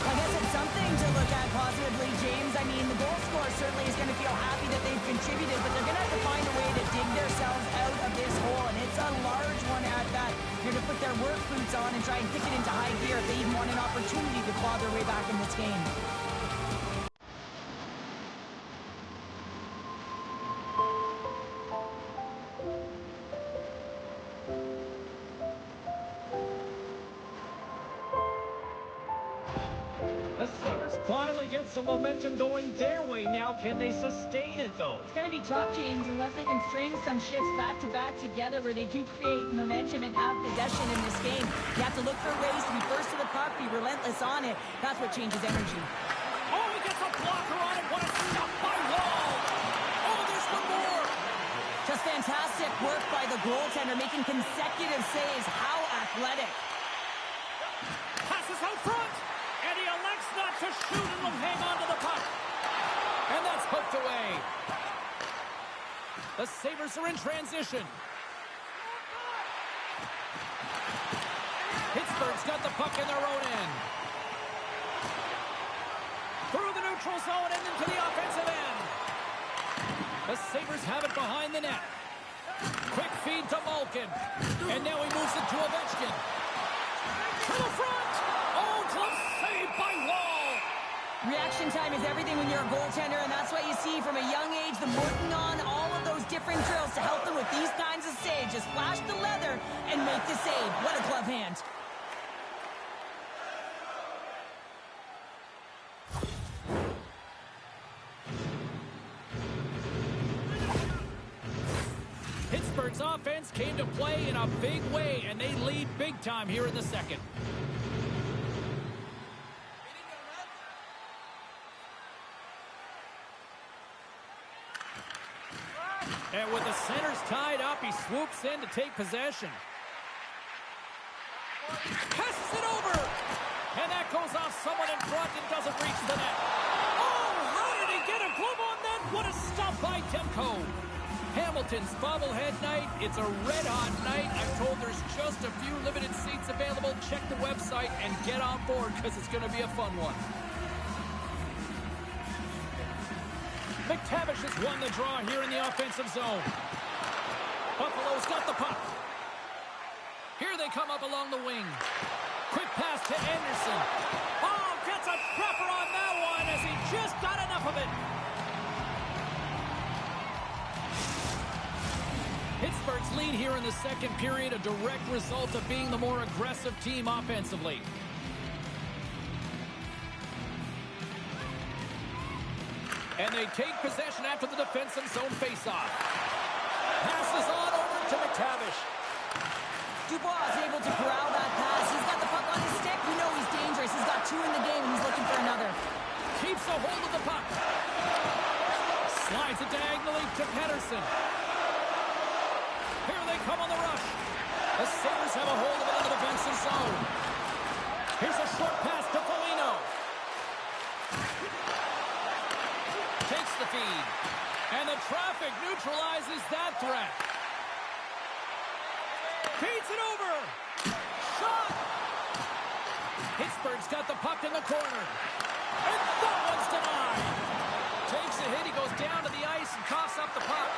I guess it's something to look at positively, James. I mean, the goal scorer certainly is going to feel happy that they've contributed, but they're going to have to find a way to dig themselves out of this hole, and it's a large one at that. They're going to put their work boots on and try and kick it into high gear if they even want an opportunity to claw their way back in this game. The Sabres finally get some momentum going their way now. Can they sustain it, though? It's going to be tough, James, unless they can string some shifts back-to-back together where they do create momentum and have possession in this game. You have to look for ways to be first to the puck, be relentless on it. That's what changes energy. Oh, he gets a blocker on it. What a stop by Wall. Oh, there's one more. Just fantastic work by the goaltender, making consecutive saves. How athletic. Passes out front. And he elects not to shoot and will hang on to the puck. And that's poked away. The Sabres are in transition. Pittsburgh's got the puck in their own end. Through the neutral zone and into the offensive end. The Sabres have it behind the net. Quick feed to Malkin. And now he moves it to Ovechkin. To the front. Oh, close save by Wall. Reaction time is everything when you're a goaltender, and that's what you see from a young age, them working on all of those different drills to help them with these kinds of saves. Just flash the leather and make the save. What a glove hand. Pittsburgh's offense came to play in a big way, and they lead big time here in the second. And with the centers tied up, he swoops in to take possession. Passes it over! And that goes off someone in front and doesn't reach the net. Oh, how did he get a glove on that? What a stop by Demko. Hamilton's bobblehead night. It's a red-hot night. I'm told there's just a few limited seats available. Check the website and get on board because it's going to be a fun one. McTavish has won the draw here in the offensive zone. Buffalo's got the puck. Here they come up along the wing. Quick pass to Anderson. Oh, gets a cropper on that one as he just got enough of it. Pittsburgh's lead here in the second period, a direct result of being the more aggressive team offensively. And they take possession after the defensive zone faceoff. Passes on over to McTavish. Dubois is able to corral that pass. He's got the puck on his stick. We know he's dangerous. He's got two in the game, and he's looking for another. Keeps a hold of the puck. Slides it diagonally to Pettersson. Here they come on the rush. The Sabres have a hold of it in the defensive zone. Here's a short pass to Foligno. Takes the feed. And the traffic neutralizes that threat. Feeds it over. Shot. Pittsburgh's got the puck in the corner. And that one's denied. Takes a hit. He goes down to the ice and coughs up the puck.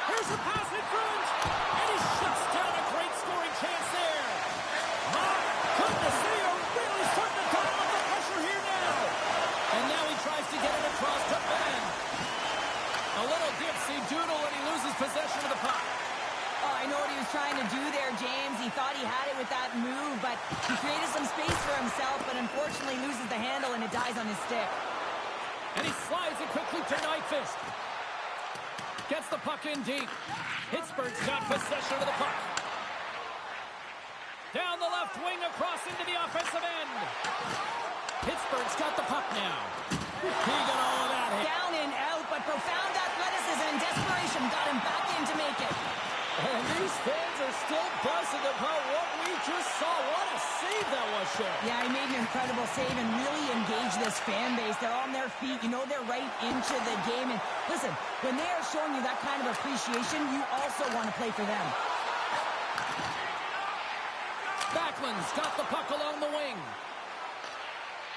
Here's a pass in front. And he shuts down a great scoring chance there. My goodness, they are really starting to dial up the pressure here now. And now he tries to get it across to Ben. A little dipsy doodle and he loses possession of the puck. Oh, I know what he was trying to do there, James. He thought he had it with that move, but he created some space for himself, but unfortunately loses the handle and it dies on his stick. And he slides it quickly to Nyquist. Gets the puck in deep. Pittsburgh's got possession of the puck. Down the left wing across into the offensive end. Pittsburgh's got the puck now. He got all of that hit. Down and out, but but profound athleticism and desperation got him back in to make it. And these fans are still buzzing about what we just saw. What a save that was, Shane. Yeah, he made an incredible save and really engaged this fan base. They're on their feet. You know they're right into the game. And listen, when they are showing you that kind of appreciation, you also want to play for them. Backlund's got the puck along the wing.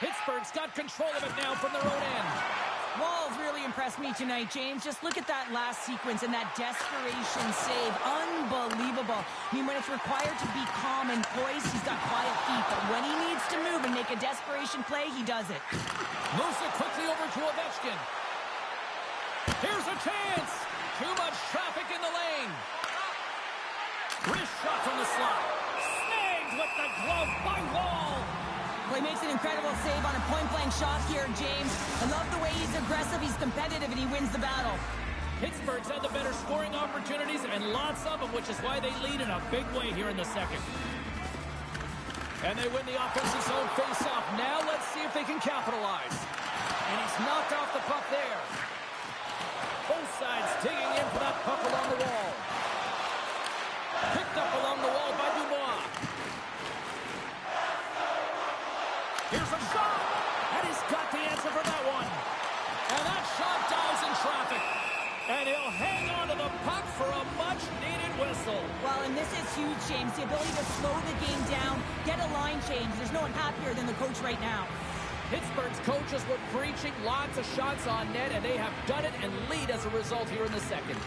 Pittsburgh's got control of it now from their own end. Wall's really impressed me tonight, James. Just look at that last sequence and that desperation save. Unbelievable. I mean, when it's required to be calm and poised, he's got quiet feet. But when he needs to move and make a desperation play, he does it. Moves it quickly over to Ovechkin. Here's a chance. Too much traffic in the lane. Wrist shot from the slot. Snagged with the glove by Wall. Well, he makes an incredible save on a point-blank shot here, James. I love the way he's aggressive, he's competitive, and he wins the battle. Pittsburgh's had the better scoring opportunities, and lots of them, which is why they lead in a big way here in the second. And they win the offensive zone face-off. Now let's see if they can capitalize. And he's knocked off the puck there. Both sides digging in for that puck along the wall. Picked up along the wall by Dubois. Here's a shot, and he's got the answer for that one. And that shot dives in traffic. And he'll hang on to the puck for a much-needed whistle. Well, and this is huge, James. The ability to slow the game down, get a line change. There's no one happier than the coach right now. Pittsburgh's coaches were preaching lots of shots on net, and they have done it and lead as a result here in the second.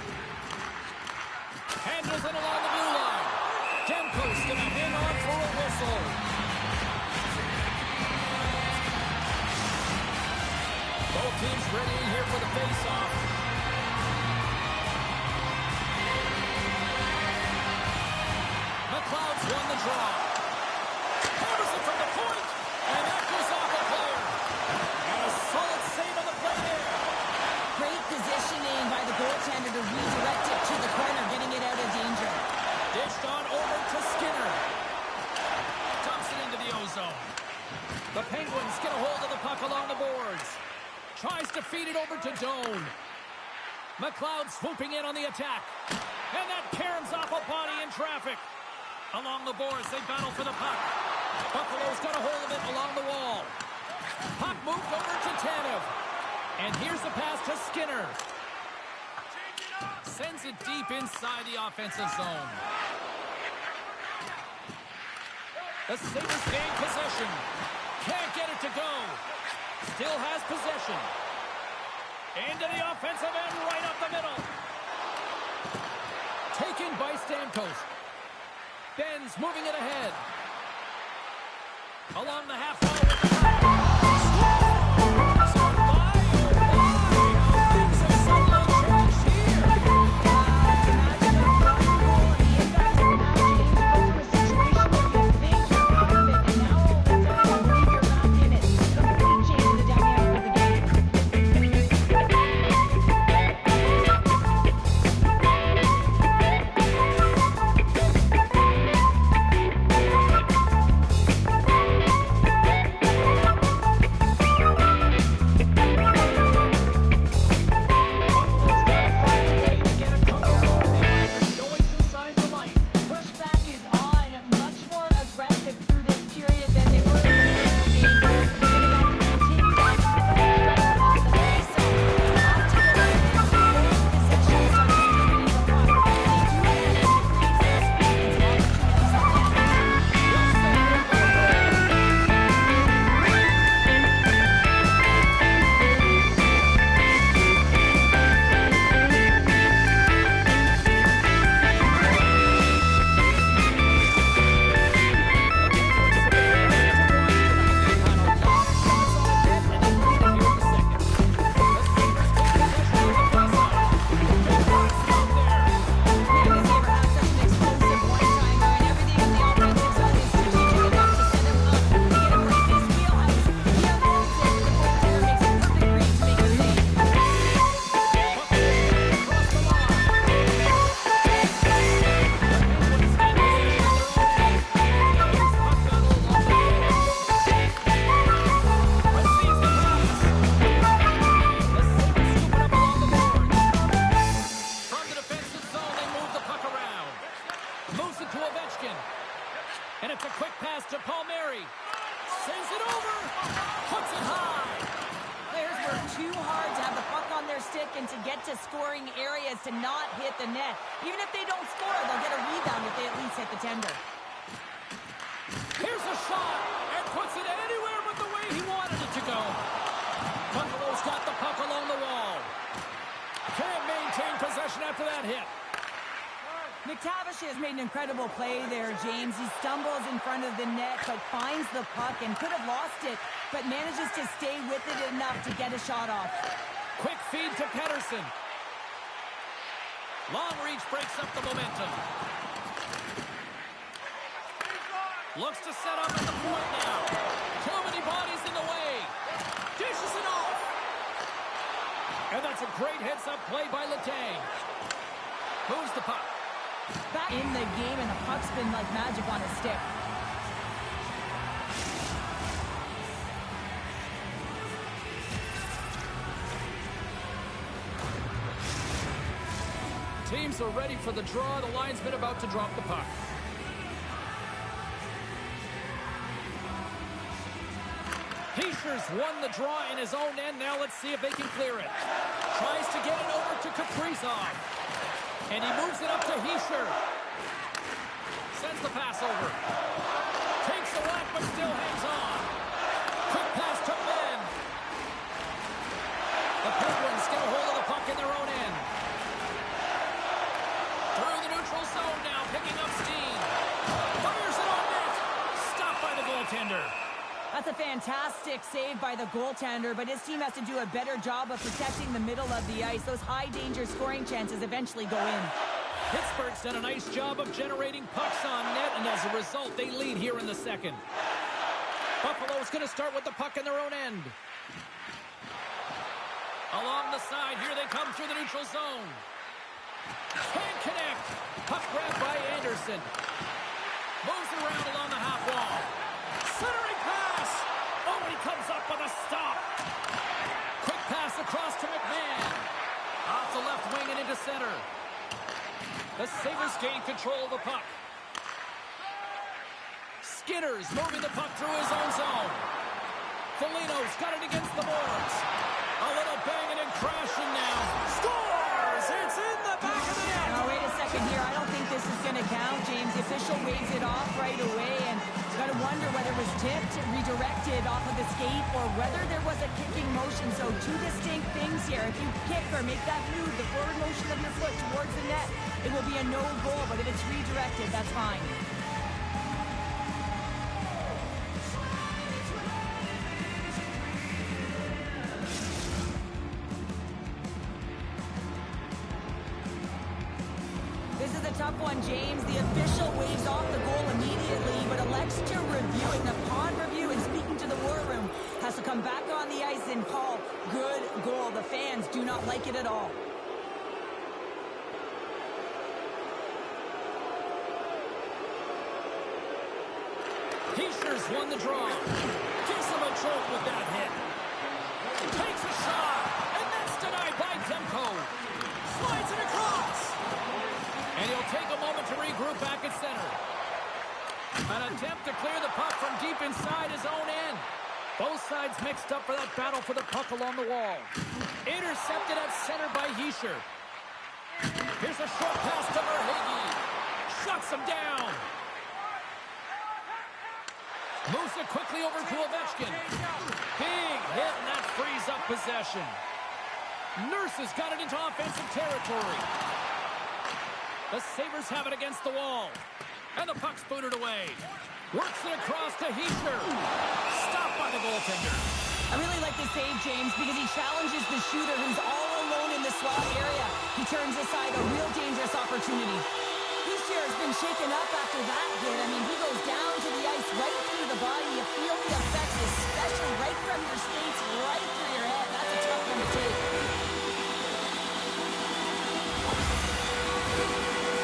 Handles it along the blue line. Demko's going to hang on for a whistle. Both teams ready in here for the face-off. McLeod's won the draw. Hammers it from the point, and that goes off the player. And a solid save on the play there. Great positioning by the goaltender to redirect it to the corner, getting it out of danger. Dished on over to Skinner. Dumps it into the ozone. The Penguins get a hold of the puck along the boards. Tries to feed it over to Doan. McLeod swooping in on the attack. And that caroms off a body in traffic. Along the boards, they battle for the puck. Buffalo's got a hold of it along the wall. Puck moved over to Tanev. And here's the pass to Skinner. Sends it deep inside the offensive zone. The Sabres gain possession. Can't get it to go. Still has possession. Into the offensive end, right up the middle. Taken by Stamkos. Benz moving it ahead. Along the half wall with the puck. Things have suddenly changed here. Imagine a front goal and the impact of that, James. Go to a situation where you think you're out of it, and now all of a sudden you believe you're back in it. Complete change of the dynamic of the game. And it's a quick pass to Palmieri. Sends it over. Puts it high. Players work too hard to have the puck on their stick and to get to scoring areas to not hit the net. Even if they don't score, they'll get a rebound if they at least hit the tender. Here's a shot, and puts it anywhere but the way he wanted it to go. Buffalo's got the puck along the wall. Can't maintain possession after that hit. McTavish has made an incredible play there, James. He stumbles in front of the net, but finds the puck and could have lost it, but manages to stay with it enough to get a shot off. Quick feed to Pettersson. Long reach breaks up the momentum. Looks to set up at the point now. Too many bodies in the way. Dishes it off. And that's a great heads-up play by Letang. Moves the puck. Back in the game, and the puck's been like magic on a stick. Teams are ready for the draw. The linesman about to drop the puck. Heischer's won the draw in his own end. Now let's see if they can clear it. Tries to get it over to Kaprizov. And he moves it up to Hischer. Sends the pass over. Takes a whack, but still hangs on. Quick pass to Ben. The Penguins get a hold of the puck in their own end. Through the neutral zone now, picking up steam. Fires it on net. Stopped by the goaltender. That's a fantastic save by the goaltender, but his team has to do a better job of protecting the middle of the ice. Those high-danger scoring chances eventually go in. Pittsburgh's done a nice job of generating pucks on net, and as a result, they lead here in the second. Buffalo's going to start with the puck in their own end. Along the side, here they come through the neutral zone. Can't connect. Puck grabbed by Anderson. Moves it around along the half wall. Centering pass. Oh, he comes up with a stop. Quick pass across to McMahon. Off the left wing and into center. The Sabres gain control of the puck. Skinner's moving the puck through his own zone. Foligno's got it against the boards. A little banging and crashing now. Scores! It's in the back of the net. Now, wait a second here. I don't think this is going to count, James. The official waves it off right away, and got to wonder whether it was tipped, redirected off of the skate, or whether there was a kicking motion. So two distinct things here. If you kick or make that move, the forward motion of your foot towards the net, it will be a no goal. But if it's redirected, that's fine. This is a tough one, James. The official waves off the goal immediately, but elects to review it. And upon review and speaking to the war room, has to come back on the ice and call good goal. The fans do not like it at all. Heischer's won the draw. Gives him a jolt with that hit. Takes a shot, and that's denied by Demko. Slides it across. And he'll take a moment to regroup back at center. An attempt to clear the puck from deep inside his own end. Both sides mixed up for that battle for the puck along the wall. Intercepted at center by Hischer. Here's a short pass to Verhaeghe. Shuts him down. Moves it quickly over to Ovechkin. Big hit, and that frees up possession. Nurse has got it into offensive territory. The Sabres have it against the wall. And the puck's booted away. Works it across to Hischer. Stopped by the goaltender. I really like this save, James, because he challenges the shooter who's all alone in the slot area. He turns aside a real dangerous opportunity. Hischer has been shaken up after that hit. I mean, he goes down to the ice right through the body. You feel the effects, especially right from your skates, right through your head. That's a tough one to take.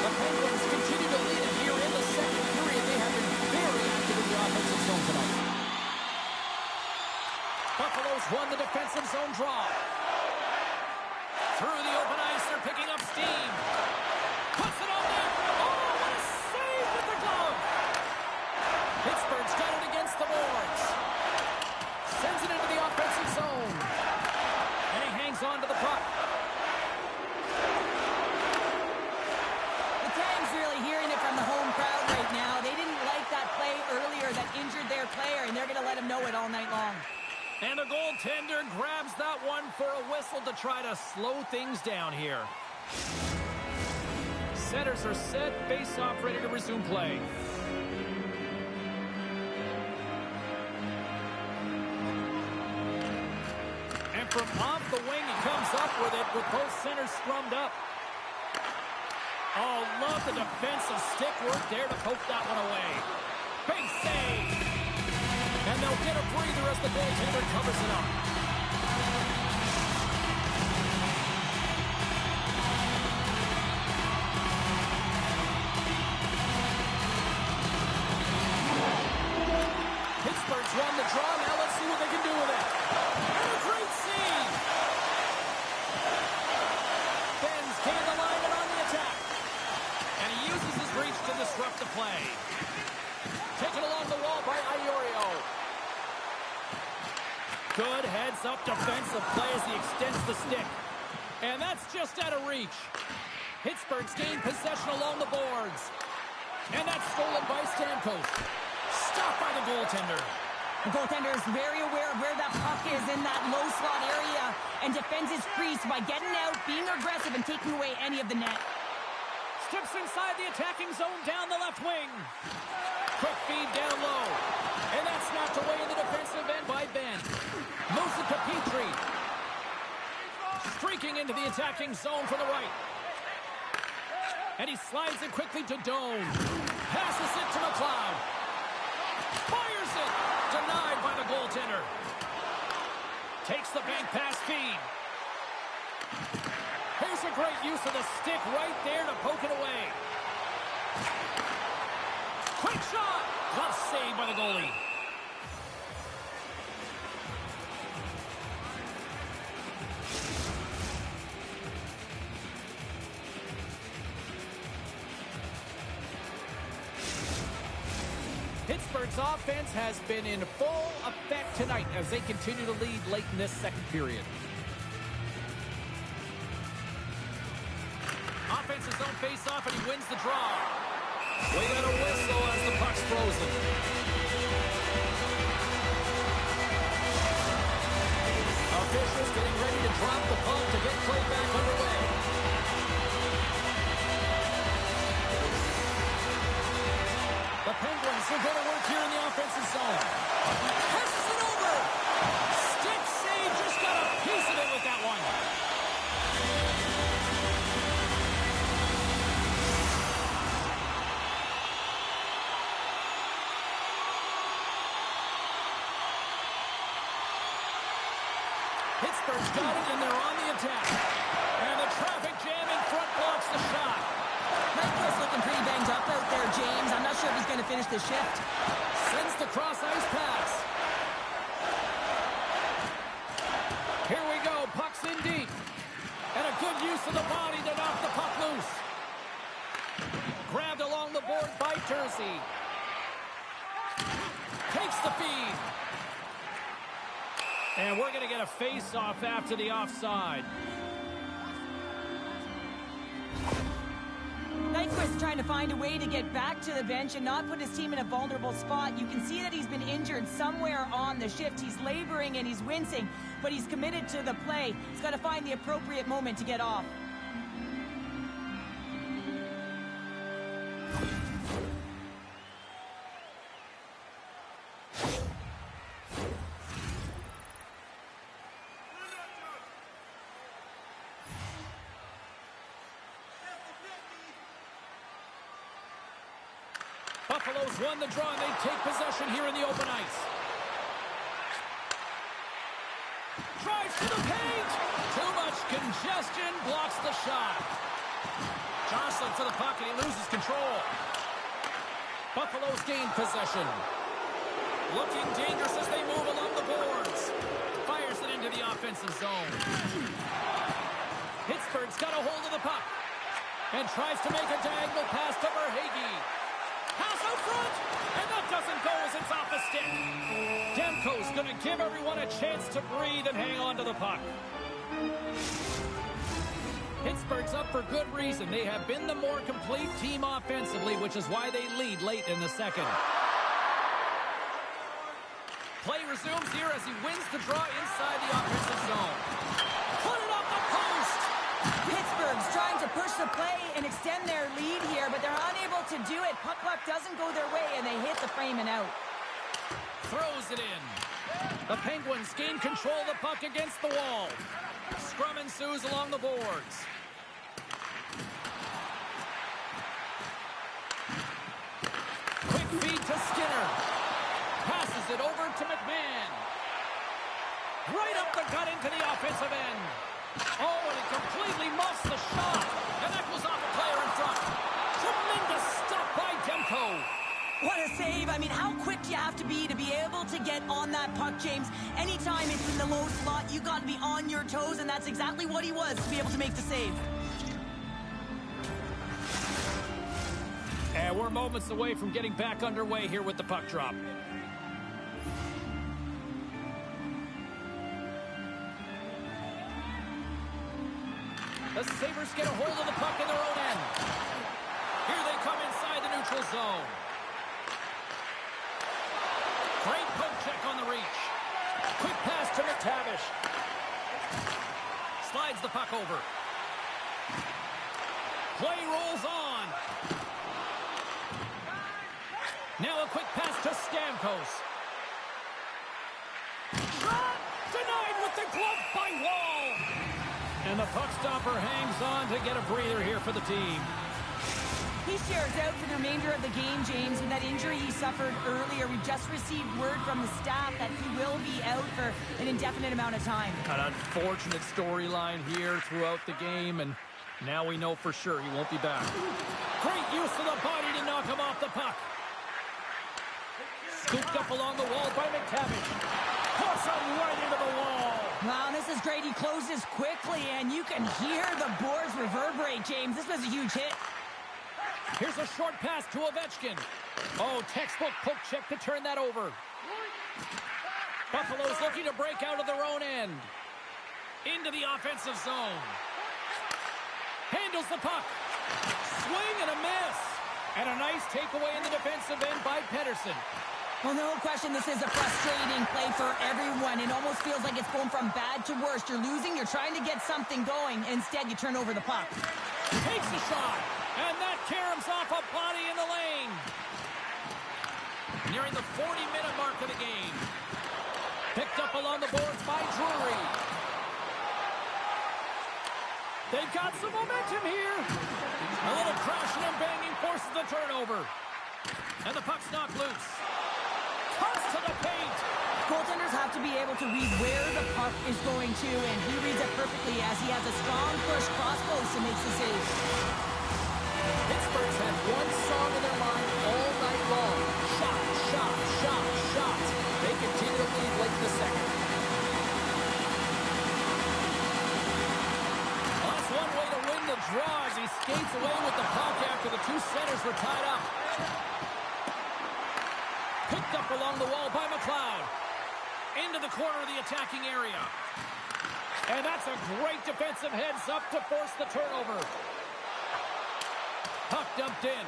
The Penguins continue to lead it here in the second period. They have been very active in the offensive zone tonight. Buffalo's won the defensive zone draw. Through the open ice, they're picking up steam. Puts it on net. Oh, what a save with the glove. Pittsburgh's got it against the boards. Sends it into the offensive zone. And he hangs on to the puck. The Tangs really hearing it from the home crowd right now. They didn't like that play earlier that injured their player, and they're going to let him know it all night long. And the goaltender grabs that one for a whistle to try to slow things down here. Setters are set, face-off ready to resume play. And from off the wing, he comes up with it with both centers scrummed up. Oh, love the defensive stick work there to poke that one away. Big save. And they'll get a breather as the goaltender covers it up. Pittsburgh's won the draw. Now let's see what they can do with it. And a great save. Ben's gained the line and on the attack. And he uses his reach to disrupt the play. Taken along the wall by Iorio. Good heads-up defensive play as he extends the stick. And that's just out of reach. Pittsburgh's gained possession along the boards. And that's stolen by Stamkos. Stopped by the goaltender. The goaltender is very aware of where that puck is in that low slot area and defends his crease by getting out, being aggressive, and taking away any of the net. Steps inside the attacking zone down the left wing. Quick feed down low. And that's knocked away in the defensive end by Ben. Moves it to Petrie. Streaking into the attacking zone from the right. And he slides it quickly to Doan. Passes it to McLeod. Fires it. Denied by the goaltender. Takes the bank pass feed. Here's a great use of the stick right there to poke it away. Quick shot. Glove saved by the goalie. Pittsburgh's offense has been in full effect tonight as they continue to lead late in this second period. Offense's own face-off, and he wins the draw. We got a whistle as the puck's frozen. Officials getting ready to drop the puck to get play back underway. The Penguins will go to work here in the offensive zone. Passes it over. Stick save, just got a piece of it with that one. Pittsburgh's got it, and they're on the attack. And the traffic jam in front blocks the shot. Nyquist looking pretty banged up out there, James. I'm not sure if he's going to finish the shift. Sends the cross-ice pass. Here we go. Puck's in deep. And a good use of the body to knock the puck loose. Grabbed along the board by Jersey. Takes the feed. And we're going to get a face-off after the offside. Nyquist trying to find a way to get back to the bench and not put his team in a vulnerable spot. You can see that he's been injured somewhere on the shift. He's laboring and he's wincing, but he's committed to the play. He's got to find the appropriate moment to get off. Buffalo's won the draw, and they take possession here in the open ice. Drives to the paint. Too much congestion, blocks the shot. Jostling for the puck, and he loses control. Buffalo's gained possession. Looking dangerous as they move along the boards. Fires it into the offensive zone. Pittsburgh's got a hold of the puck and tries to make a diagonal pass to Verhaeghe. Pass out front, and that doesn't go going to give everyone a chance to breathe and hang on to the puck. Pittsburgh's up for good reason. They have been the more complete team offensively, which is why they lead late in the second. Play resumes here as he wins the draw inside the offensive zone. Put it off the post! Pittsburgh's trying to push the play and extend their lead here, but they're unable to do it. Puck luck doesn't go their way, and they hit the frame and out. Throws it in. The Penguins gain control of the puck against the wall. Scrum ensues along the boards. Quick feed to Skinner. Passes it over to McMahon. Right up the gut into the offensive end. Oh, and it completely muffs the shot. And that goes off a player in front. Tremendous stop by Demko. What a save. I mean, how quick do you have to be able to get on that puck, James? Anytime it's in the low slot, you got to be on your toes, and that's exactly what he was to be able to make the save. And we're moments away from getting back underway here with the puck drop. The Sabres get a hold of the puck in their own end. Here they come inside the neutral zone. Great poke check on the reach. Quick pass to McTavish. Slides the puck over. Play rolls on. Now a quick pass to Stamkos. Shot denied with the glove by Wall. And the puck stopper hangs on to get a breather here for the team. He shares out for the remainder of the game, James, with that injury he suffered earlier. We've just received word from the staff that he will be out for an indefinite amount of time. An unfortunate storyline here throughout the game, and now we know for sure he won't be back. Great use of the body to knock him off the puck. Scooped up along the wall by McTavish. Puts him right into the wall. Wow, this is great. He closes quickly, and you can hear the boards reverberate, James. This was a huge hit. Here's a short pass to Ovechkin. Oh, textbook poke check to turn that over. Buffalo's looking to break out of their own end. Into the offensive zone. Handles the puck. Swing and a miss. And a nice takeaway in the defensive end by Pettersson. Well, no question, this is a frustrating play for everyone. It almost feels like it's going from bad to worse. You're losing, you're trying to get something going. Instead, you turn over the puck. Takes a shot. And that caroms off a body in the lane. Nearing the 40-minute mark of the game. Picked up along the boards by Drury. They've got some momentum here. A little crashing and banging forces the turnover. And the puck's knocked loose. Cuts to the paint. Goaltenders have to be able to read where the puck is going to, and he reads it perfectly as he has a strong push cross post and makes the save. Pittsburgh's had one song in their mind all night long. Shot, shot, shot, shot. They continue to lead late in the second. Well, that's one way to win the draw as he skates away with the puck after the two centers were tied up. Picked up along the wall by McLeod. Into the corner of the attacking area. And that's a great defensive heads-up to force the turnover. Puck dumped in.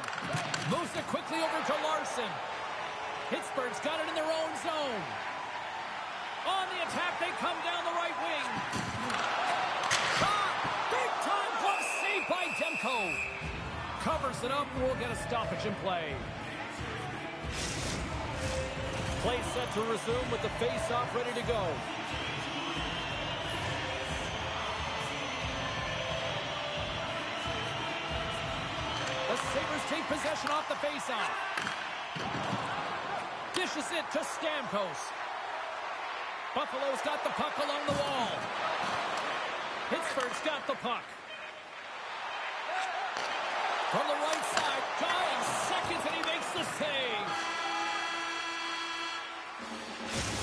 Moves it quickly over to Larson. Pittsburgh's got it in their own zone. On the attack, they come down the right wing. Shot! Big time glove save by Demko. Covers it up, and we'll get a stoppage in play. Play set to resume with the face-off ready to go. The Sabres take possession off the face-off. Dishes it to Stamkos. Buffalo's got the puck along the wall. Pittsburgh's got the puck. From the right side, dying seconds, and he makes the save.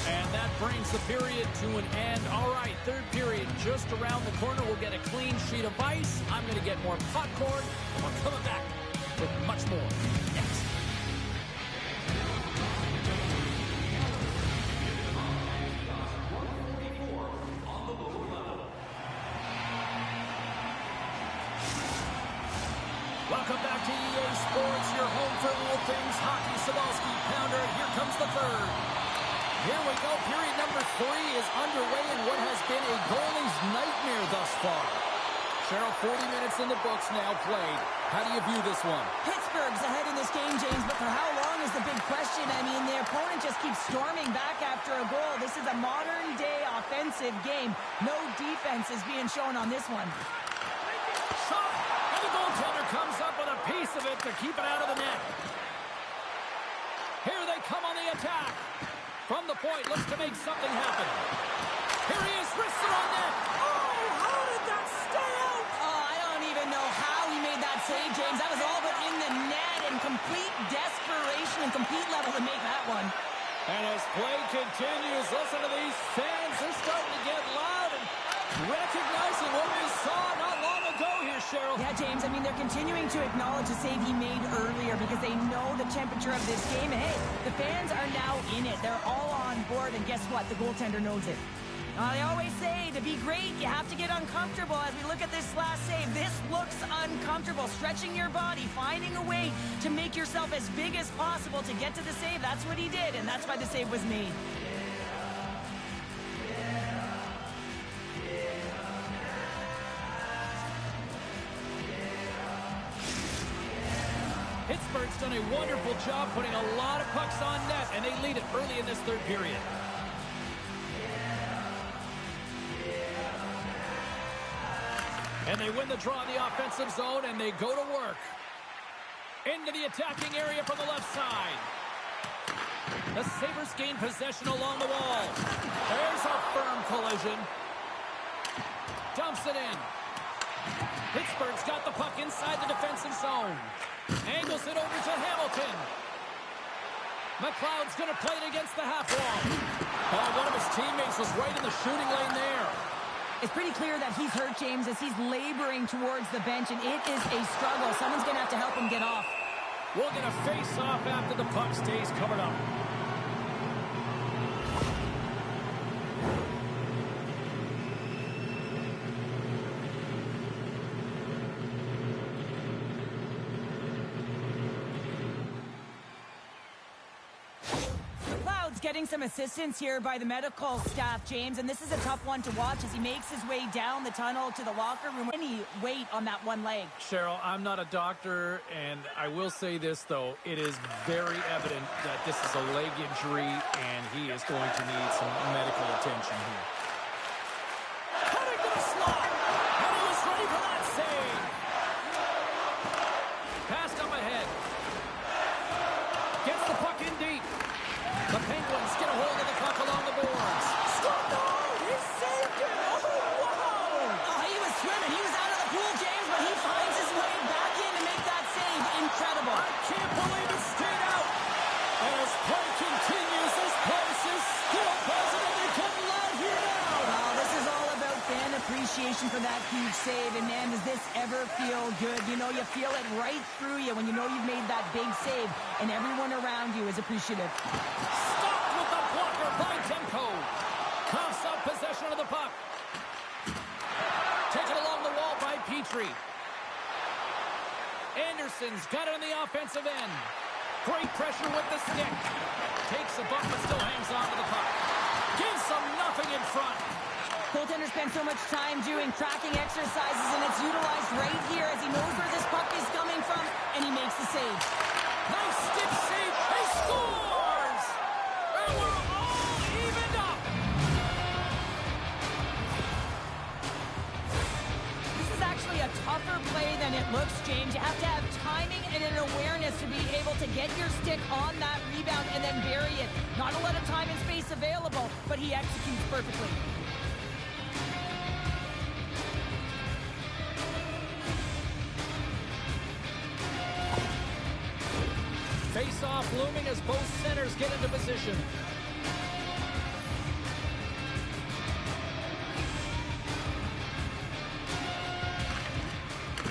And that brings the period to an end. All right, third period just around the corner. We'll get a clean sheet of ice. I'm going to get more popcorn. And we're coming back with much more next. Welcome back to EA Sports, your home for all things hockey. Sabalski pounder. Here comes the third. Here we go. Period number 3 is underway in what has been a goalie's nightmare thus far. Cheryl, 40 minutes in the books now played. How do you view this one? Pittsburgh's ahead in this game, James, but for how long is the big question? I mean, the opponent just keeps storming back after a goal. This is a modern-day offensive game. No defense is being shown on this one. Shot! And the goaltender comes up with a piece of it to keep it out of the net. Here they come on the attack. From the point, looks to make something happen. Here he is, wristed on net. Oh, how did that stay out? Oh, I don't even know how he made that save, James. That was all but in the net in complete desperation and complete level to make that one. And as play continues, listen to these fans. They're starting to get loud and recognizing what we saw not long ago here, Cheryl. Yeah, James, I mean, they're continuing to acknowledge the save he made earlier because they know the temperature of this game. And hey, the fans are now in it. They're all on board, and guess what? The goaltender knows it. They always say to be great, you have to get uncomfortable. As we look at this last save, this looks uncomfortable. Stretching your body, finding a way to make yourself as big as possible to get to the save. That's what he did, and that's why the save was made. Pittsburgh's done a wonderful job putting a lot of pucks on net, and they lead it early in this third period. And they win the draw in the offensive zone, and they go to work. Into the attacking area from the left side. The Sabres gain possession along the wall. There's a firm collision. Dumps it in. Pittsburgh's got the puck inside the defensive zone. Angles it over to Hamilton. McLeod's going to play it against the half wall. Oh, one of his teammates was right in the shooting lane there. It's pretty clear that he's hurt, James, as he's laboring towards the bench, and it is a struggle. Someone's going to have to help him get off. We'll get a face-off after the puck stays covered up. Getting some assistance here by the medical staff, James, and this is a tough one to watch as he makes his way down the tunnel to the locker room. Any weight on that one leg. Cheryl, I'm not a doctor, and I will say this, though. It is very evident that this is a leg injury, and he is going to need some medical attention here. Cutting to the slot, and he was ready for that save. Passed up ahead. Gets the puck in deep. The Penguins get a hold of the puck along the boards. He saved it! Oh, wow! Oh, he was swimming. He was out of the pool, James, but he finds his way back in to make that save. Incredible. I can't believe it stayed out. And as play continues, this place is still positively coming live here now. Well, this is all about fan appreciation for that huge save. And, man, does this ever feel good? You know, you feel it right through you when you know you've made that big save, and everyone around you is appreciative. Stopped with the blocker by Demko. Coughs up possession of the puck. Taken along the wall by Petrie. Anderson's got it on the offensive end. Great pressure with the stick. Takes a bump but still hangs on to the puck. Gives them nothing in front. Goaltender spends so much time doing tracking exercises, and it's utilized right here as he knows where this puck is coming from, and he makes the save. Nice stick save. He scores! And we're all evened up. This is actually a tougher play than it looks, James. You have to have timing and an awareness to be able to get your stick on that rebound and then bury it. Not a lot of time and space available, but he executes perfectly. Face-off looming as both centers get into position.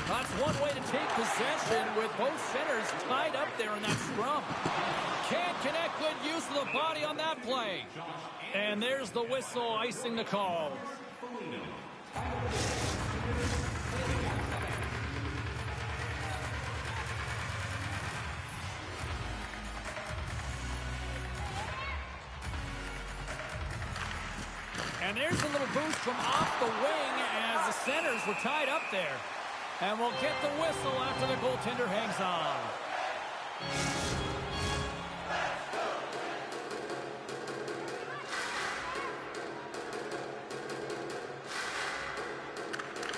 That's one way to take possession with both centers tied up there in that scrum. Can't connect, good use of the body on that play. And there's the whistle icing the call. And there's a little boost from off the wing as the centers were tied up there. And we'll get the whistle after the goaltender hangs on.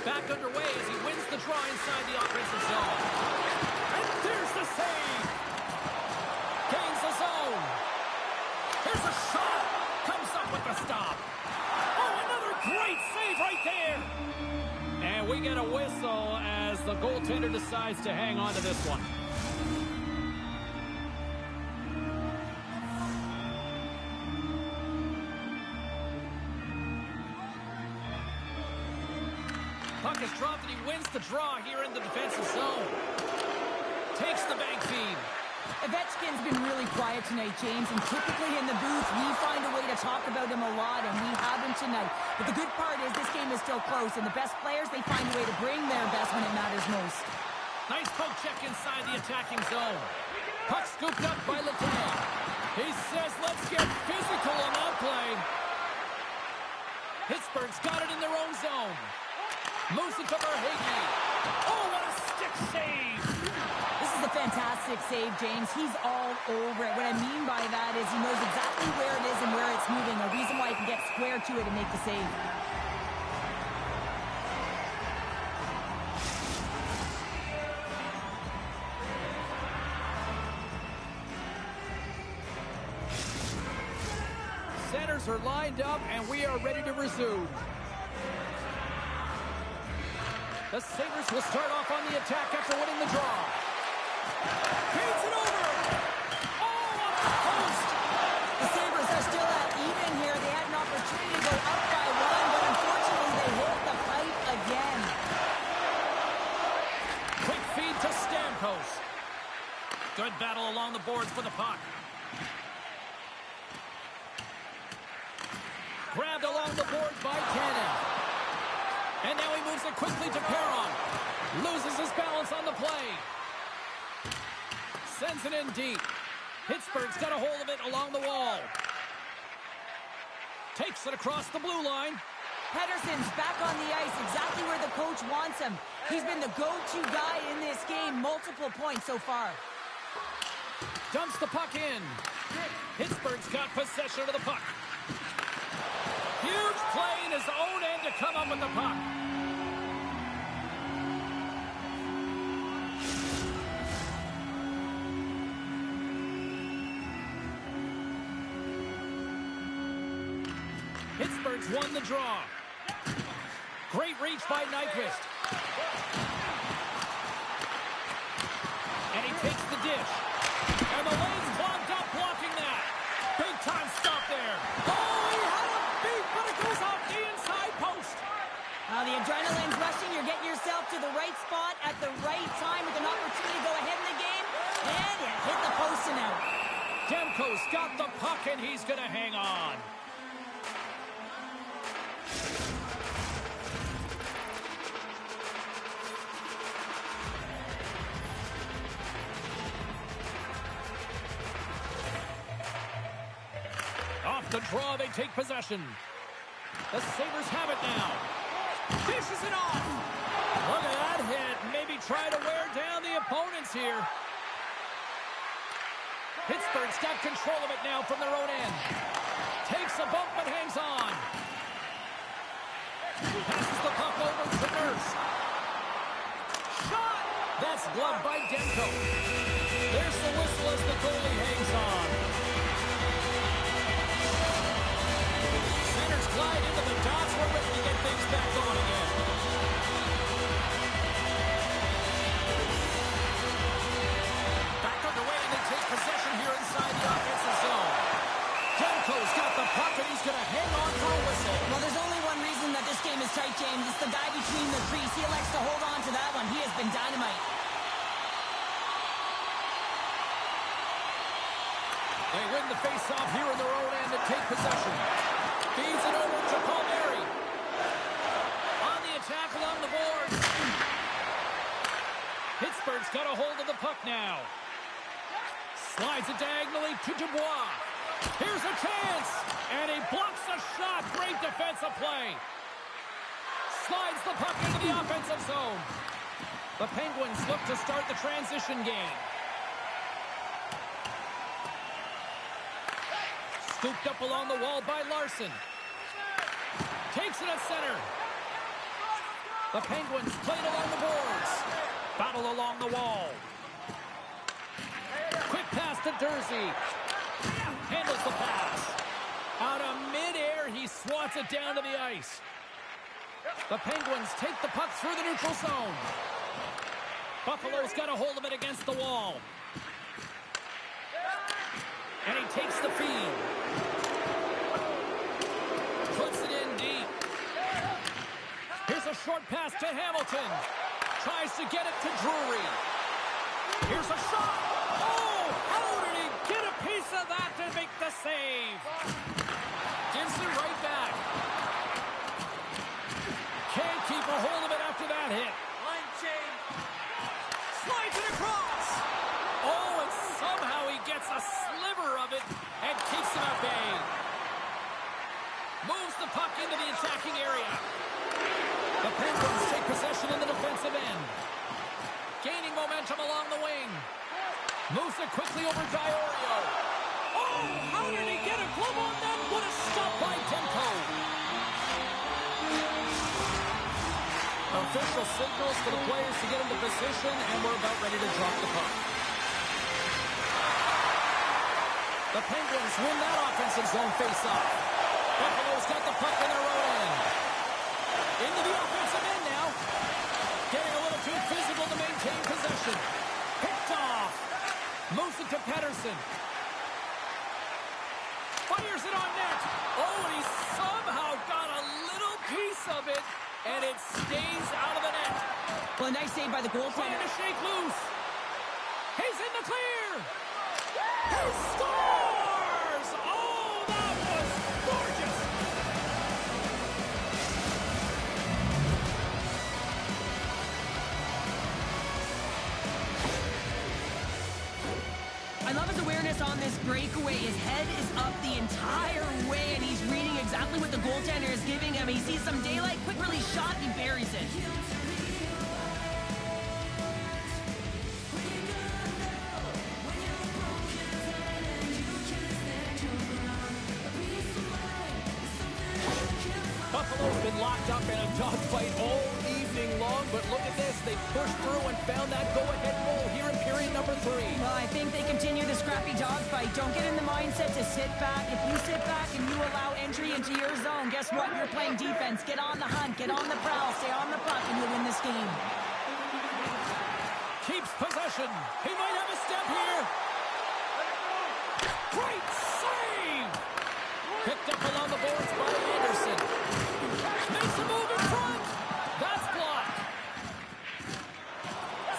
Back underway as he wins the draw inside the offensive zone. And there's the save. Gains the zone. Here's a shot. Comes up with the stop. Oh, another great save right there. And we get a whistle as the goaltender decides to hang on to this one. Puck is dropped and he wins the draw here in the defensive zone. Takes the bank feed. Ovechkin's been really quiet tonight, James, and typically in the booth, we find a way to talk about him a lot, and we have him tonight. But the good part is this game is still close, and the best players, they find a way to bring their best when it matters most. Nice poke check inside the attacking zone. Puck scooped up by Letang. He says, let's get physical on that play. Pittsburgh's got it in their own zone. Moves it to Verhaeghe. Oh, what a stick save. This is a fantastic save, James. He's all over it. What I mean by that is he knows exactly where it is and where it's moving. A reason why he can get square to it and make the save. Centers are lined up, and we are ready to resume. The Sabres will start off on the attack after winning the draw. Feeds it over. Oh, off the post. The Sabres are still at even here. They had an opportunity to go up by one, but unfortunately they hit the pipe again. Quick feed to Stamkos. Good battle along the boards for the puck. Grabbed along the boards by Tanev. And now he moves it quickly to Perron. Loses his balance on the play. Sends it in deep. Pittsburgh's got a hold of it along the wall. Takes it across the blue line. Pettersson's back on the ice, exactly where the coach wants him. He's been the go-to guy in this game, multiple points so far. Dumps the puck in. Pittsburgh's got possession of the puck. Huge play in his own end to come up with the puck. Pittsburgh's won the draw. Great reach by Nyquist. And he takes the dish. And the lane's clogged up blocking that. Big time stop there. Oh, he had a beat, but it goes off the inside post. The adrenaline's rushing. You're getting yourself to the right spot at the right time with an opportunity to go ahead in the game. And it hit the post and out. Demko's got the puck, and he's going to hang on. Off the draw, they take possession. The Sabres have it now. Dishes it off. Look at that hit. Maybe try to wear down the opponents here. Pittsburgh's got control of it now from their own end. Takes a bump but hangs on. Passes the puck over to Nurse. Shot! That's gloved by Demko. There's the whistle as the goalie hangs on. Centers glide into the dots. We're ready to get things back going again. Back underway, and they take possession here inside the offensive zone. Demko's got the puck, and he's going to hang on for a whistle. Well, there's only one reason that this game is tight, James. It's the guy between the crease. He elects to hold on to that one. He has been dynamite. They win the face-off here in their own end and take possession. Feeds it over to Palmieri. On the attack along the boards. Pittsburgh's got a hold of the puck now. Slides it diagonally to Dubois. Here's a chance. And he blocks a shot. Great defensive play. Slides the puck into the offensive zone. The Penguins look to start the transition game. Scooped up along the wall by Larson. Takes it at center. The Penguins played along the boards. Battle along the wall. Quick pass to Durzi. Handles the pass. Out of midair, he swats it down to the ice. The Penguins take the puck through the neutral zone. Buffalo's got a hold of it against the wall. And he takes the feed. Puts it in deep. Here's a short pass to Hamilton. Tries to get it to Drury. Here's a shot. Oh, how did he get a piece of that to make the save? Gives it right back. Can't keep a hold of it after that hit. Line change. Slides it across. Oh, and somehow he gets a sliver of it and keeps him at bay. Moves the puck into the attacking area. The Penguins take possession in the defensive end. Gaining momentum along the wing. Moves it quickly over Diorio. Oh, how did he get a glove on that? What a stop by Demko. Official signals for the players to get into position, and we're about ready to drop the puck. The Penguins win that offensive zone face-off. Buffalo's got the puck in their own end. Into the offensive end now. Getting a little too physical to maintain possession. Picked off. Moves it to Pettersson. Fires it on net. Oh, and he somehow got a little piece of it, and it stays out of the net. Well, a nice save by the goaltender. Trying to shake loose. He's in the clear. He scores! Oh, that was gorgeous. I love his awareness on this breakaway. His head is up the entire way, and he's reading exactly what the goaltender is giving him. He sees some daylight, quick release shot, he buries it. Buffalo's been locked up in a dogfight all evening long, but look at this. They pushed through and found that go-ahead goal here in period number 3. Well, I think they continue the scrappy dogfight. Don't get in the mindset to sit back. If you sit back and you allow entry into your zone, guess what? You're playing defense. Get on the hunt. Get on the prowl. Stay on the puck, and you'll win this game. Keeps possession. He might have a step here. Great save! Picked up along the boards by Anderson. Makes a move in front. That's blocked.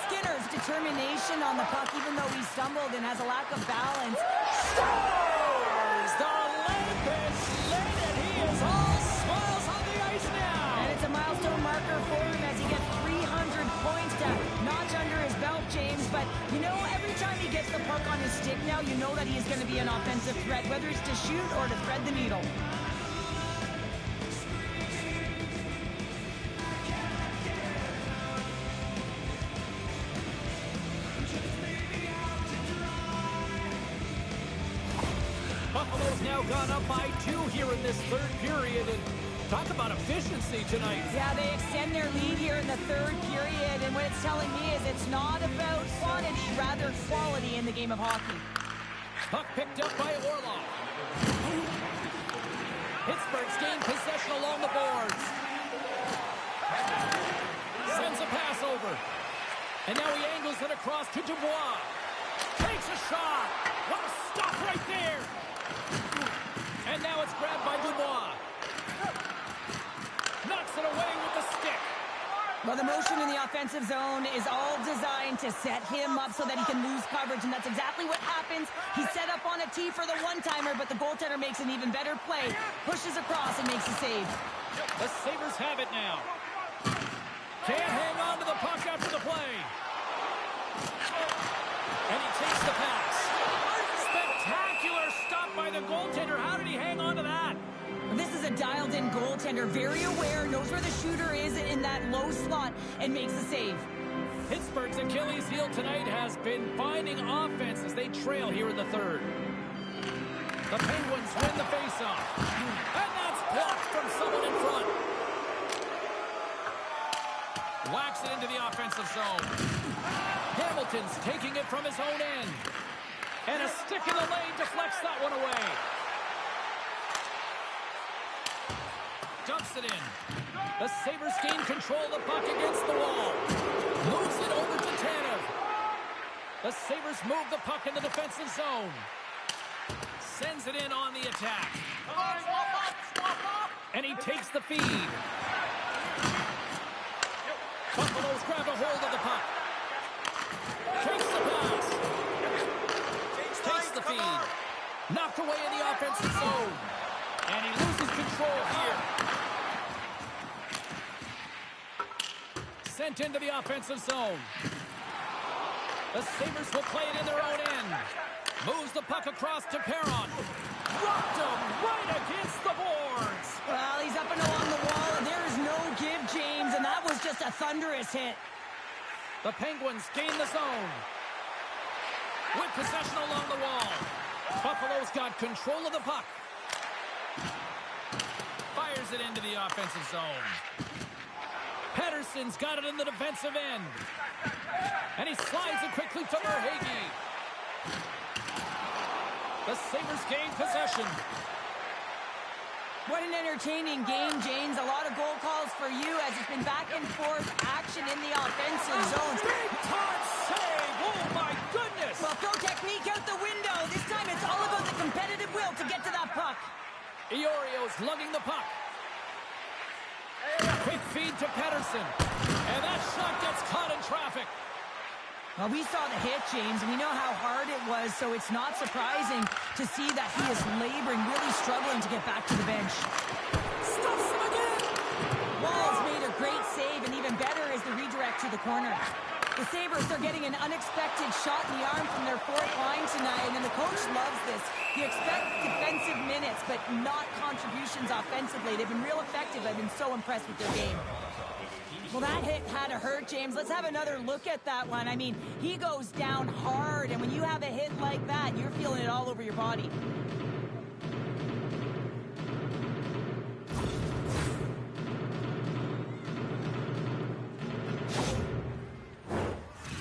Skinner's determination on the puck, even though he stumbled and has a lack of balance. Scores! The lamp is lit, and he is all smiles on the ice now. And it's a milestone marker for him as he gets 300 points to notch under his belt, James. But, you know, every time he gets the puck on his stick now, you know that he is going to be an offensive threat, whether it's to shoot or to thread the needle. Buffalo's now gone up by 2 here in this third period, and talk about efficiency tonight. Yeah, they extend their lead here in the third period, and what it's telling me is it's not about quantity, rather quality in the game of hockey. Puck picked up by Orlov. Pittsburgh's gained possession along the boards. Sends a pass over. And now he angles it across to Dubois. Takes a shot. What a stop right there. And now it's grabbed by Dubois. Knocks it away with the stick. Well, the motion in the offensive zone is all designed to set him up so that he can lose coverage, and that's exactly what happens. He's set up on a tee for the one-timer, but the goaltender makes an even better play. Pushes across and makes a save. The Sabres have it now. Can't hang on to the puck after the play. And he takes the pass. Spectacular stop by the goaltender. How did he hang on to that? This dialed-in goaltender, very aware, knows where the shooter is in that low slot, and makes the save. Pittsburgh's Achilles heel tonight has been finding offense as they trail here in the third. The Penguins win the faceoff. And that's blocked from someone in front. Whacks it into the offensive zone. Hamilton's taking it from his own end. And a stick in the lane deflects that one away. Dumps it in. The Sabres gain control of the puck against the wall. Moves it over to Tanev. The Sabres move the puck in the defensive zone. Sends it in on the attack. And he takes the feed. Buffalo's grabbed a hold of the puck. Takes the pass. Takes the feed. Knocked away in the offensive zone. And he loses control here. Sent into the offensive zone. The Sabres will play it in their own end. Moves the puck across to Perron. Rocked him right against the boards. Well, he's up and along the wall, and there is no give, James, and that was just a thunderous hit. The Penguins gain the zone. With possession along the wall. Buffalo's got control of the puck. Fires it into the offensive zone. Pettersson's got it in the defensive end. And he slides it quickly to Verhaeghe. The Sabres gain possession. What an entertaining game, James. A lot of goal calls for you as it's been back and forth action in the offensive zones. Big time save! Oh my goodness! Well, throw technique out the window. This time it's all about the competitive will to get to that puck. Iorio's lugging the puck. Quick feed to Pettersson. And that shot gets caught in traffic. Well, we saw the hit, James, and we know how hard it was, so it's not surprising to see that he is laboring, really struggling to get back to the bench. Stuffs him again! Wall's made a great save, and even better is the redirect to the corner. The Sabres are getting an unexpected shot in the arm from their fourth line tonight, and the coach loves this. You expect defensive minutes, but not contributions offensively. They've been real effective. I've been so impressed with their game. Well, that hit had to hurt, James. Let's have another look at that one. I mean, he goes down hard, and when you have a hit like that, you're feeling it all over your body.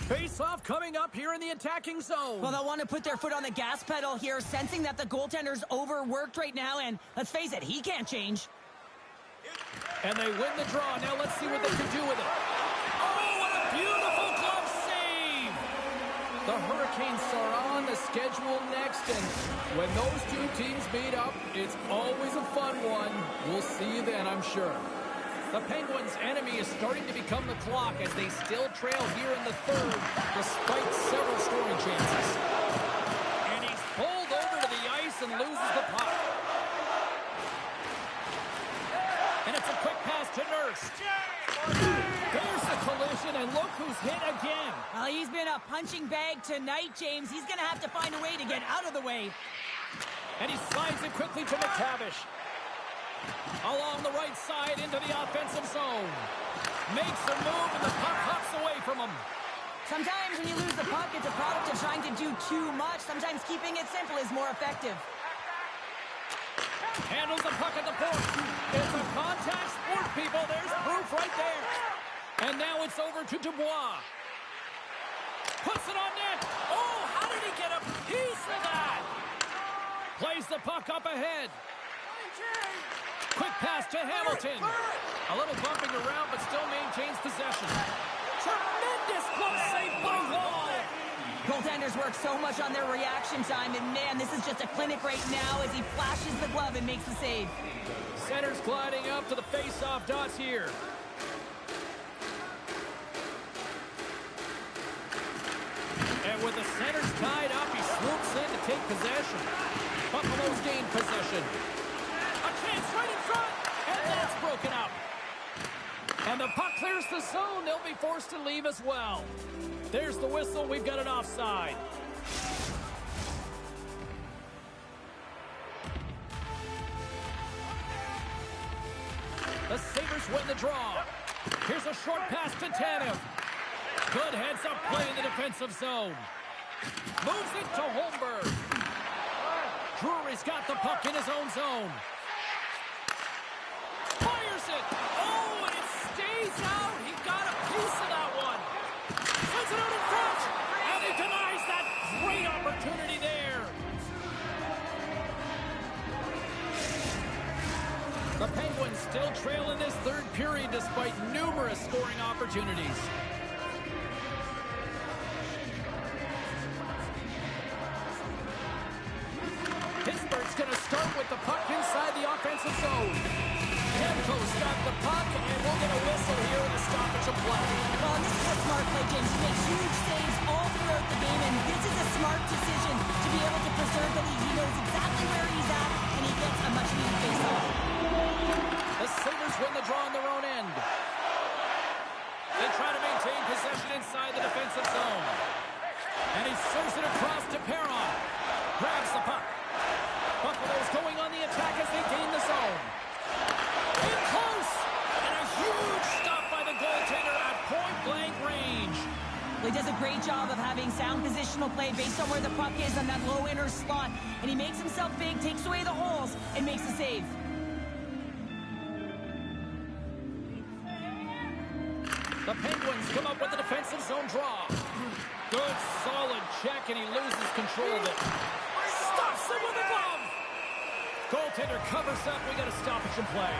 Face-off coming up here in the attacking zone. Well, they'll want to put their foot on the gas pedal here, sensing that the goaltender's overworked right now, and let's face it, he can't change. And they win the draw. Now let's see what they can do with it. Oh, what a beautiful glove save! The Hurricanes are on the schedule next, and when those two teams meet up, it's always a fun one. We'll see you then, I'm sure. The Penguins' enemy is starting to become the clock as they still trail here in the third, despite several scoring chances. And he's pulled over to the ice and loses the puck. And it's a quick pass to Nurse. There's the collision, and look who's hit again. Well, he's been a punching bag tonight, James. He's going to have to find a way to get out of the way. And he slides it quickly to McTavish. Along the right side into the offensive zone. Makes a move, and the puck hops away from him. Sometimes when you lose the puck, it's a product of trying to do too much. Sometimes keeping it simple is more effective. Handles the puck at the point. It's a contact sport, people. There's proof right there. And now it's over to Dubois. Puts it on net. Oh, how did he get a piece of that? Plays the puck up ahead. Quick pass to Hamilton. A little bumping around, but still maintains possession. Tremendous glove save by Wall. Goaltenders work so much on their reaction time, and man, this is just a clinic right now as he flashes the glove and makes the save. Center's gliding up to the face-off dots here. And with the centers tied up, he swoops in to take possession. Buffalo's gained possession. A chance right in front, and that's broken up. And the puck clears the zone. They'll be forced to leave as well. There's the whistle. We've got an offside. The Sabres win the draw. Here's a short pass to Tanev. Good heads-up play in the defensive zone. Moves it to Holmberg. Drury's got the puck in his own zone. Fires it. Oh, and it stays out. He got a piece of that one. Sends it out in front. And he denies that great opportunity there. The Penguins still trail in this third period despite numerous scoring opportunities. Pittsburgh's going to start with the puck inside the offensive zone. Demko's got the puck, and we'll get a whistle here with a stoppage of play. Well, this is a smart play, James. He makes huge saves all throughout the game, and this is a smart decision to be able to preserve the lead. He knows exactly where he's at, and he gets a much-needed face-off. The Sabres win the draw on their own end. They try to maintain possession inside the defensive zone. And he serves it across to Perron. Grabs the puck. Buffalo's going on the attack as they gain the zone. In close! And a huge stop by the goaltender at point-blank range. Well, he does a great job of having sound positional play based on where the puck is on that low inner slot. And he makes himself big, takes away the holes, and makes the save. The Penguins come up with the defensive zone draw. Good, solid check, and he loses control of it. Stops it with a glove! Goaltender covers up. We got a stoppage in play.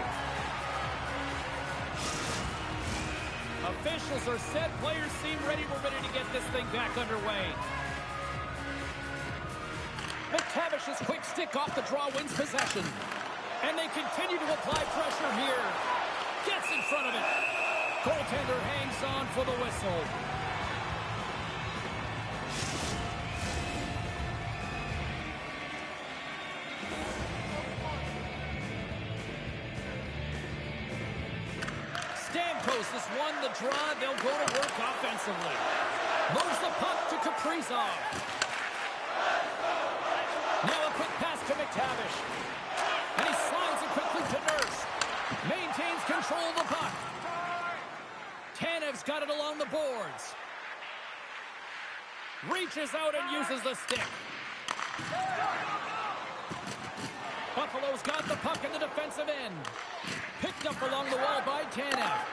Officials are set. Players seem ready. We're ready to get this thing back underway. McTavish's quick stick off the draw wins possession. And they continue to apply pressure here. Gets in front of it. Goaltender hangs on for the whistle. Stamkos has won the draw. They'll go to work offensively. Moves the puck to Kaprizov. Now a quick pass to McTavish. And he slides it quickly to Nurse. Maintains control of the puck. Tanev's got it along the boards. Reaches out and uses the stick. Buffalo's got the puck in the defensive end. Picked up along the wall by Tanev.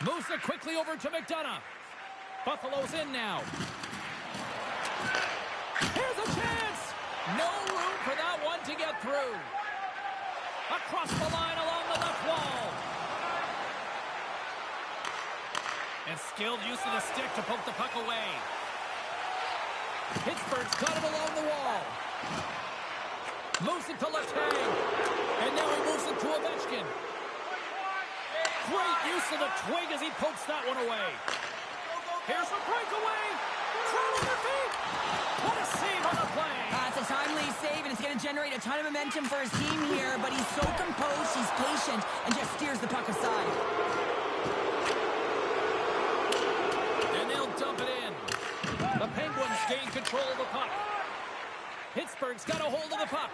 Moves it quickly over to McDonough. Buffalo's in now. Here's a chance! No room for that one to get through. Across the line along the left wall. And skilled use of the stick to poke the puck away. Pittsburgh's got it along the wall. Moves it to left hang. And now he moves it to Ovechkin. Great use of the twig as he pokes that one away. Here's a breakaway. Throw on their feet. What a save on the play. It's a timely save, and it's going to generate a ton of momentum for his team here, but he's so composed, he's patient, and just steers the puck aside. Dump it in. The Penguins gain control of the puck. Pittsburgh's got a hold of the puck.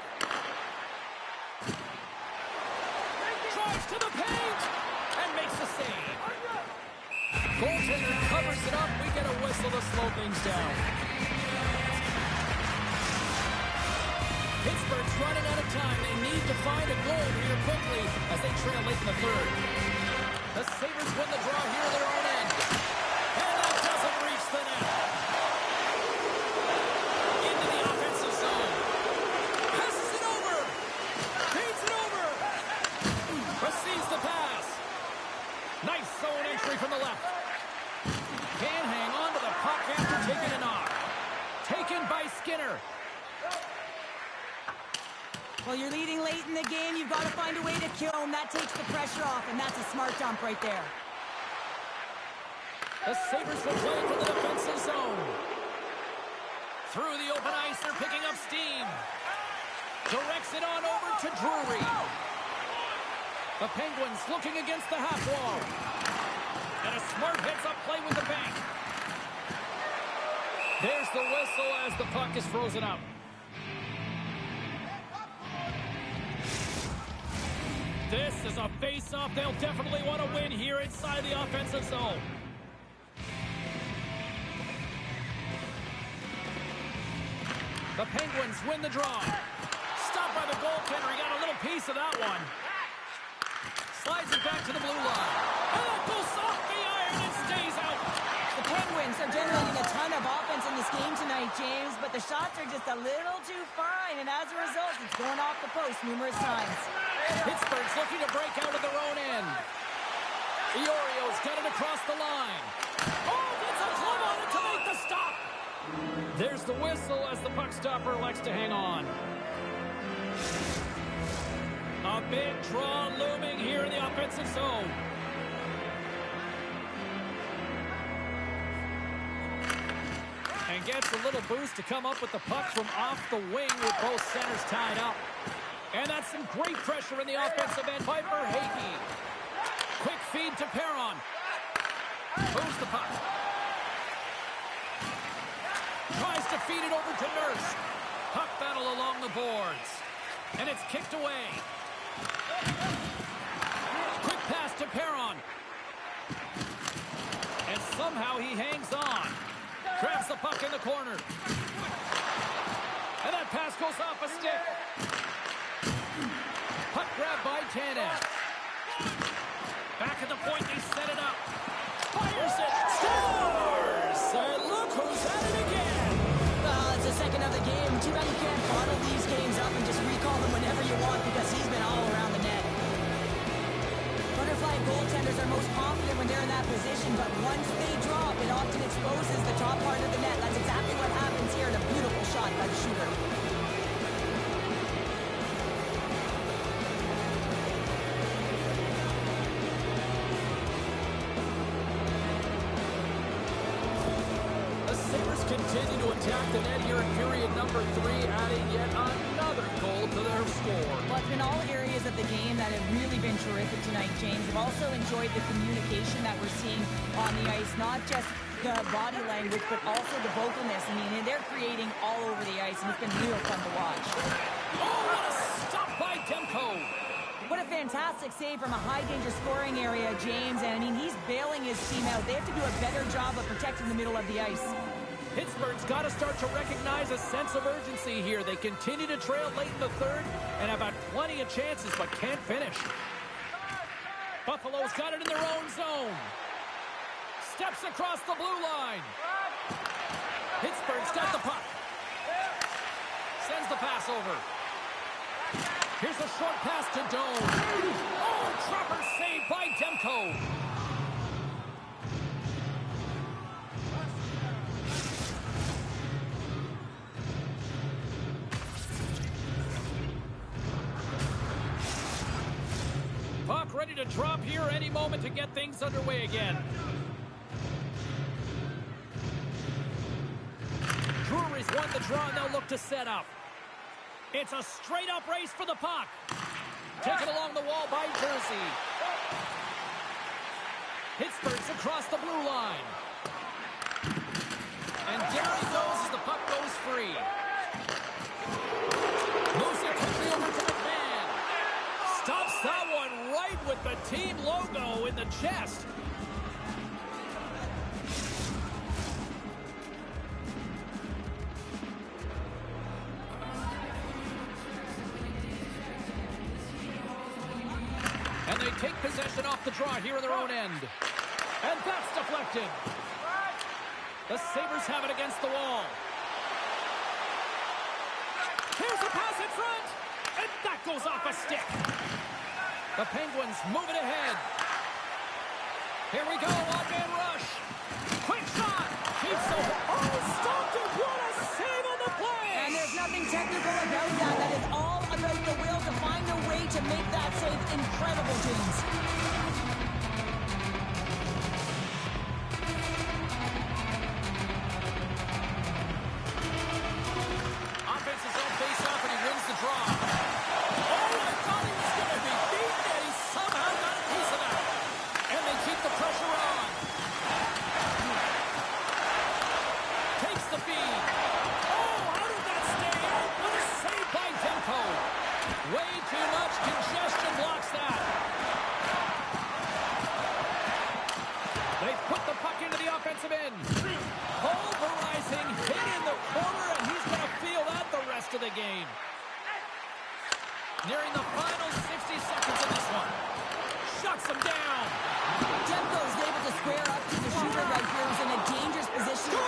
Drives to the paint and makes the save. Goaltender covers it up. We get a whistle to slow things down. Pittsburgh's running out of time. They need to find a goal here quickly as they trail late in the third. The Sabres win the draw here at their own end. The net. Into the offensive zone. Passes it over. Feeds it over. Receives the pass. Nice zone entry from the left. Can't hang on to the puck after taking a knock. Taken by Skinner. Well, you're leading late in the game. You've got to find a way to kill him. That takes the pressure off, and that's a smart dump right there. The Sabres will play for the defensive zone. Through the open ice, they're picking up steam. Directs it on over to Drury. The Penguins looking against the half wall. And a smart heads-up play with the bank. There's the whistle as the puck is frozen up. This is a face-off they'll definitely want to win here inside the offensive zone. The Penguins win the draw. Stopped by the goaltender. He got a little piece of that one. Slides it back to the blue line. And that goes off the iron and stays out. The Penguins are generating a ton of offense in this game tonight, James, but the shots are just a little too fine, and as a result, it's going off the post numerous times. Pittsburgh's looking to break out of their own end. The Orioles get it across the line. Oh, gets a glove on it to make the stop. There's the whistle as the puck stopper elects to hang on. A big draw looming here in the offensive zone. And gets a little boost to come up with the puck from off the wing with both centers tied up. And that's some great pressure in the offensive end. Piper Hagee. Quick feed to Perron. Moves the puck. Tries to feed it over to Nurse. Puck battle along the boards. And it's kicked away. Quick pass to Perron. And somehow he hangs on. Grabs the puck in the corner. And that pass goes off a stick. Puck grabbed by Tanev. Back at the point, they set it up. Fires it. Scores! And look who's at it again. It's the second of the game. Too bad you can't bottle these games up and just recall them whenever you want because he's been all around the net. Butterfly goaltenders are most confident when they're in that position, but once they drop, it often exposes the top part of the net. That's exactly what happens here in a beautiful shot by the shooter. The Sabres continue to attack the net here in period number 3, adding yet another goal to their score. Well, it's been all areas of the game that have really been terrific tonight, James. I've also enjoyed the communication that we're seeing on the ice, not just the body language, but also the vocalness. I mean, they're creating all over the ice, and it's been real fun to watch. Oh, what a stop by Demko. What a fantastic save from a high-danger scoring area, James. And, I mean, he's bailing his team out. They have to do a better job of protecting the middle of the ice. Pittsburgh's got to start to recognize a sense of urgency here. They continue to trail late in the third and have had plenty of chances, but can't finish. Buffalo's got it in their own zone. Steps across the blue line. Pittsburgh's got the puck. Sends the pass over. Here's a short pass to Doan. Oh, proper save by Demko. Puck ready to drop here any moment to get things underway again. Drury's won the draw and they'll look to set up. It's a straight-up race for the puck. Taken along the wall by Jersey. Pittsburgh's across the blue line. And there he goes as the puck goes free. Moves it quickly over to McMahon. Stops that one right with the team logo in the chest. And they take possession off the draw here in their own end. And that's deflected. The Sabres have it against the wall. Here's a pass in front. And that goes off a stick. The Penguins move it ahead. Here we go, off-man rush. Quick shot. Keeps the... Oh, stopped it. What a save on the play. And there's nothing technical about that. That is all about the will to find a way to make that save incredible, James. Offensive zone face-off, and he wins the draw. Oh, I thought he was going to be beaten, and he somehow got a piece of that. And they keep the pressure on. Takes the feed. Oh, how did that stay out? What a save by Demko. Way too much congestion blocks that. They put the puck into the offensive end. Pulverizing hit in the corner, and he's going to feel that the rest of the game. Nearing the final 60 seconds in this one. Shuts him down. Demko is able to square up to the shooter right here, who's in a dangerous position.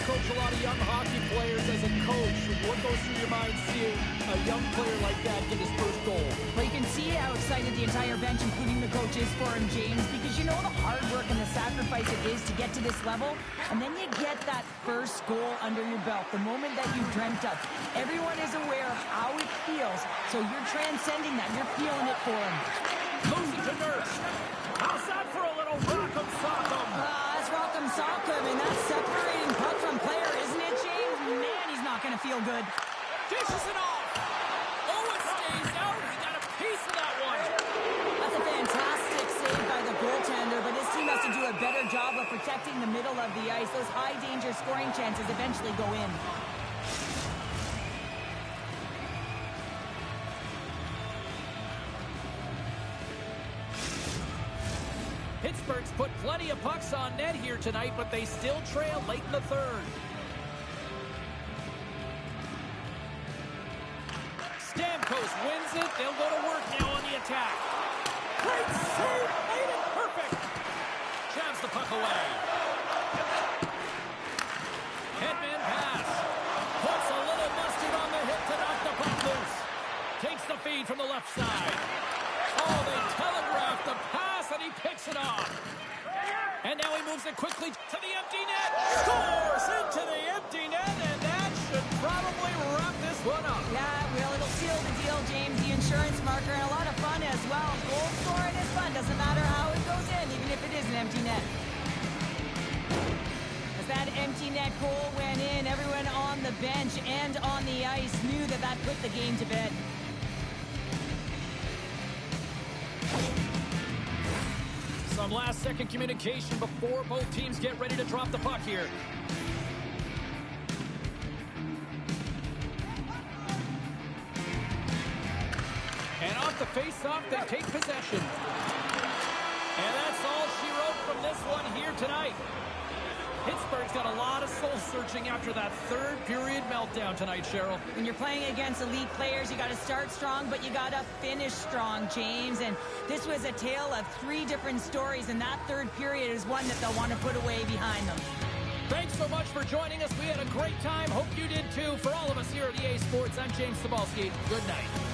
Coach a lot of young hockey players. As a coach, what goes through your mind seeing a young player like that get his first goal? Well, you can see how excited the entire bench, including the coach, is for him, James, because you know the hard work and the sacrifice it is to get to this level, and then you get that first goal under your belt, the moment that you dreamt of. Everyone is aware of how it feels, so you're transcending that. You're feeling it for him. Moves it to Nurse. How's that for a little rock'em sock'em? That's rock'em sock'em, and that's separating puck from player, isn't it, James? Man, he's not going to feel good. Dishes it off. Oh, it stays out. He got a piece of that one. That's a fantastic save by the goaltender, but his team has to do a better job of protecting the middle of the ice. Those high-danger scoring chances eventually go in. Pittsburgh's put plenty of pucks on net here tonight, but they still trail late in the third. Stamkos wins it. They'll go to work now on the attack. Great save. Made it perfect. Jabs the puck away. Headman pass. Puts a little mustard on the hip to knock the puck loose. Takes the feed from the left side. Oh, they telegraphed the pass, and he picks it off. And now he moves it quickly to the empty net. Scores into the empty net, and that should probably wrap this one up. Yeah, well, it'll seal the deal, James. The insurance marker, and a lot of fun as well. Goal scoring is fun. Doesn't matter how it goes in, even if it is an empty net. As that empty net goal went in, everyone on the bench and on the ice knew that that put the game to bed. Some last-second communication before both teams get ready to drop the puck here. And off the face-off, they take possession. And that's all she wrote from this one here tonight. Pittsburgh's got a lot of soul-searching after that third-period meltdown tonight, Cheryl. When you're playing against elite players, you got to start strong, but you got to finish strong, James. And this was a tale of three different stories, and that third period is one that they'll want to put away behind them. Thanks so much for joining us. We had a great time. Hope you did too. For all of us here at EA Sports, I'm James Cebulski. Good night.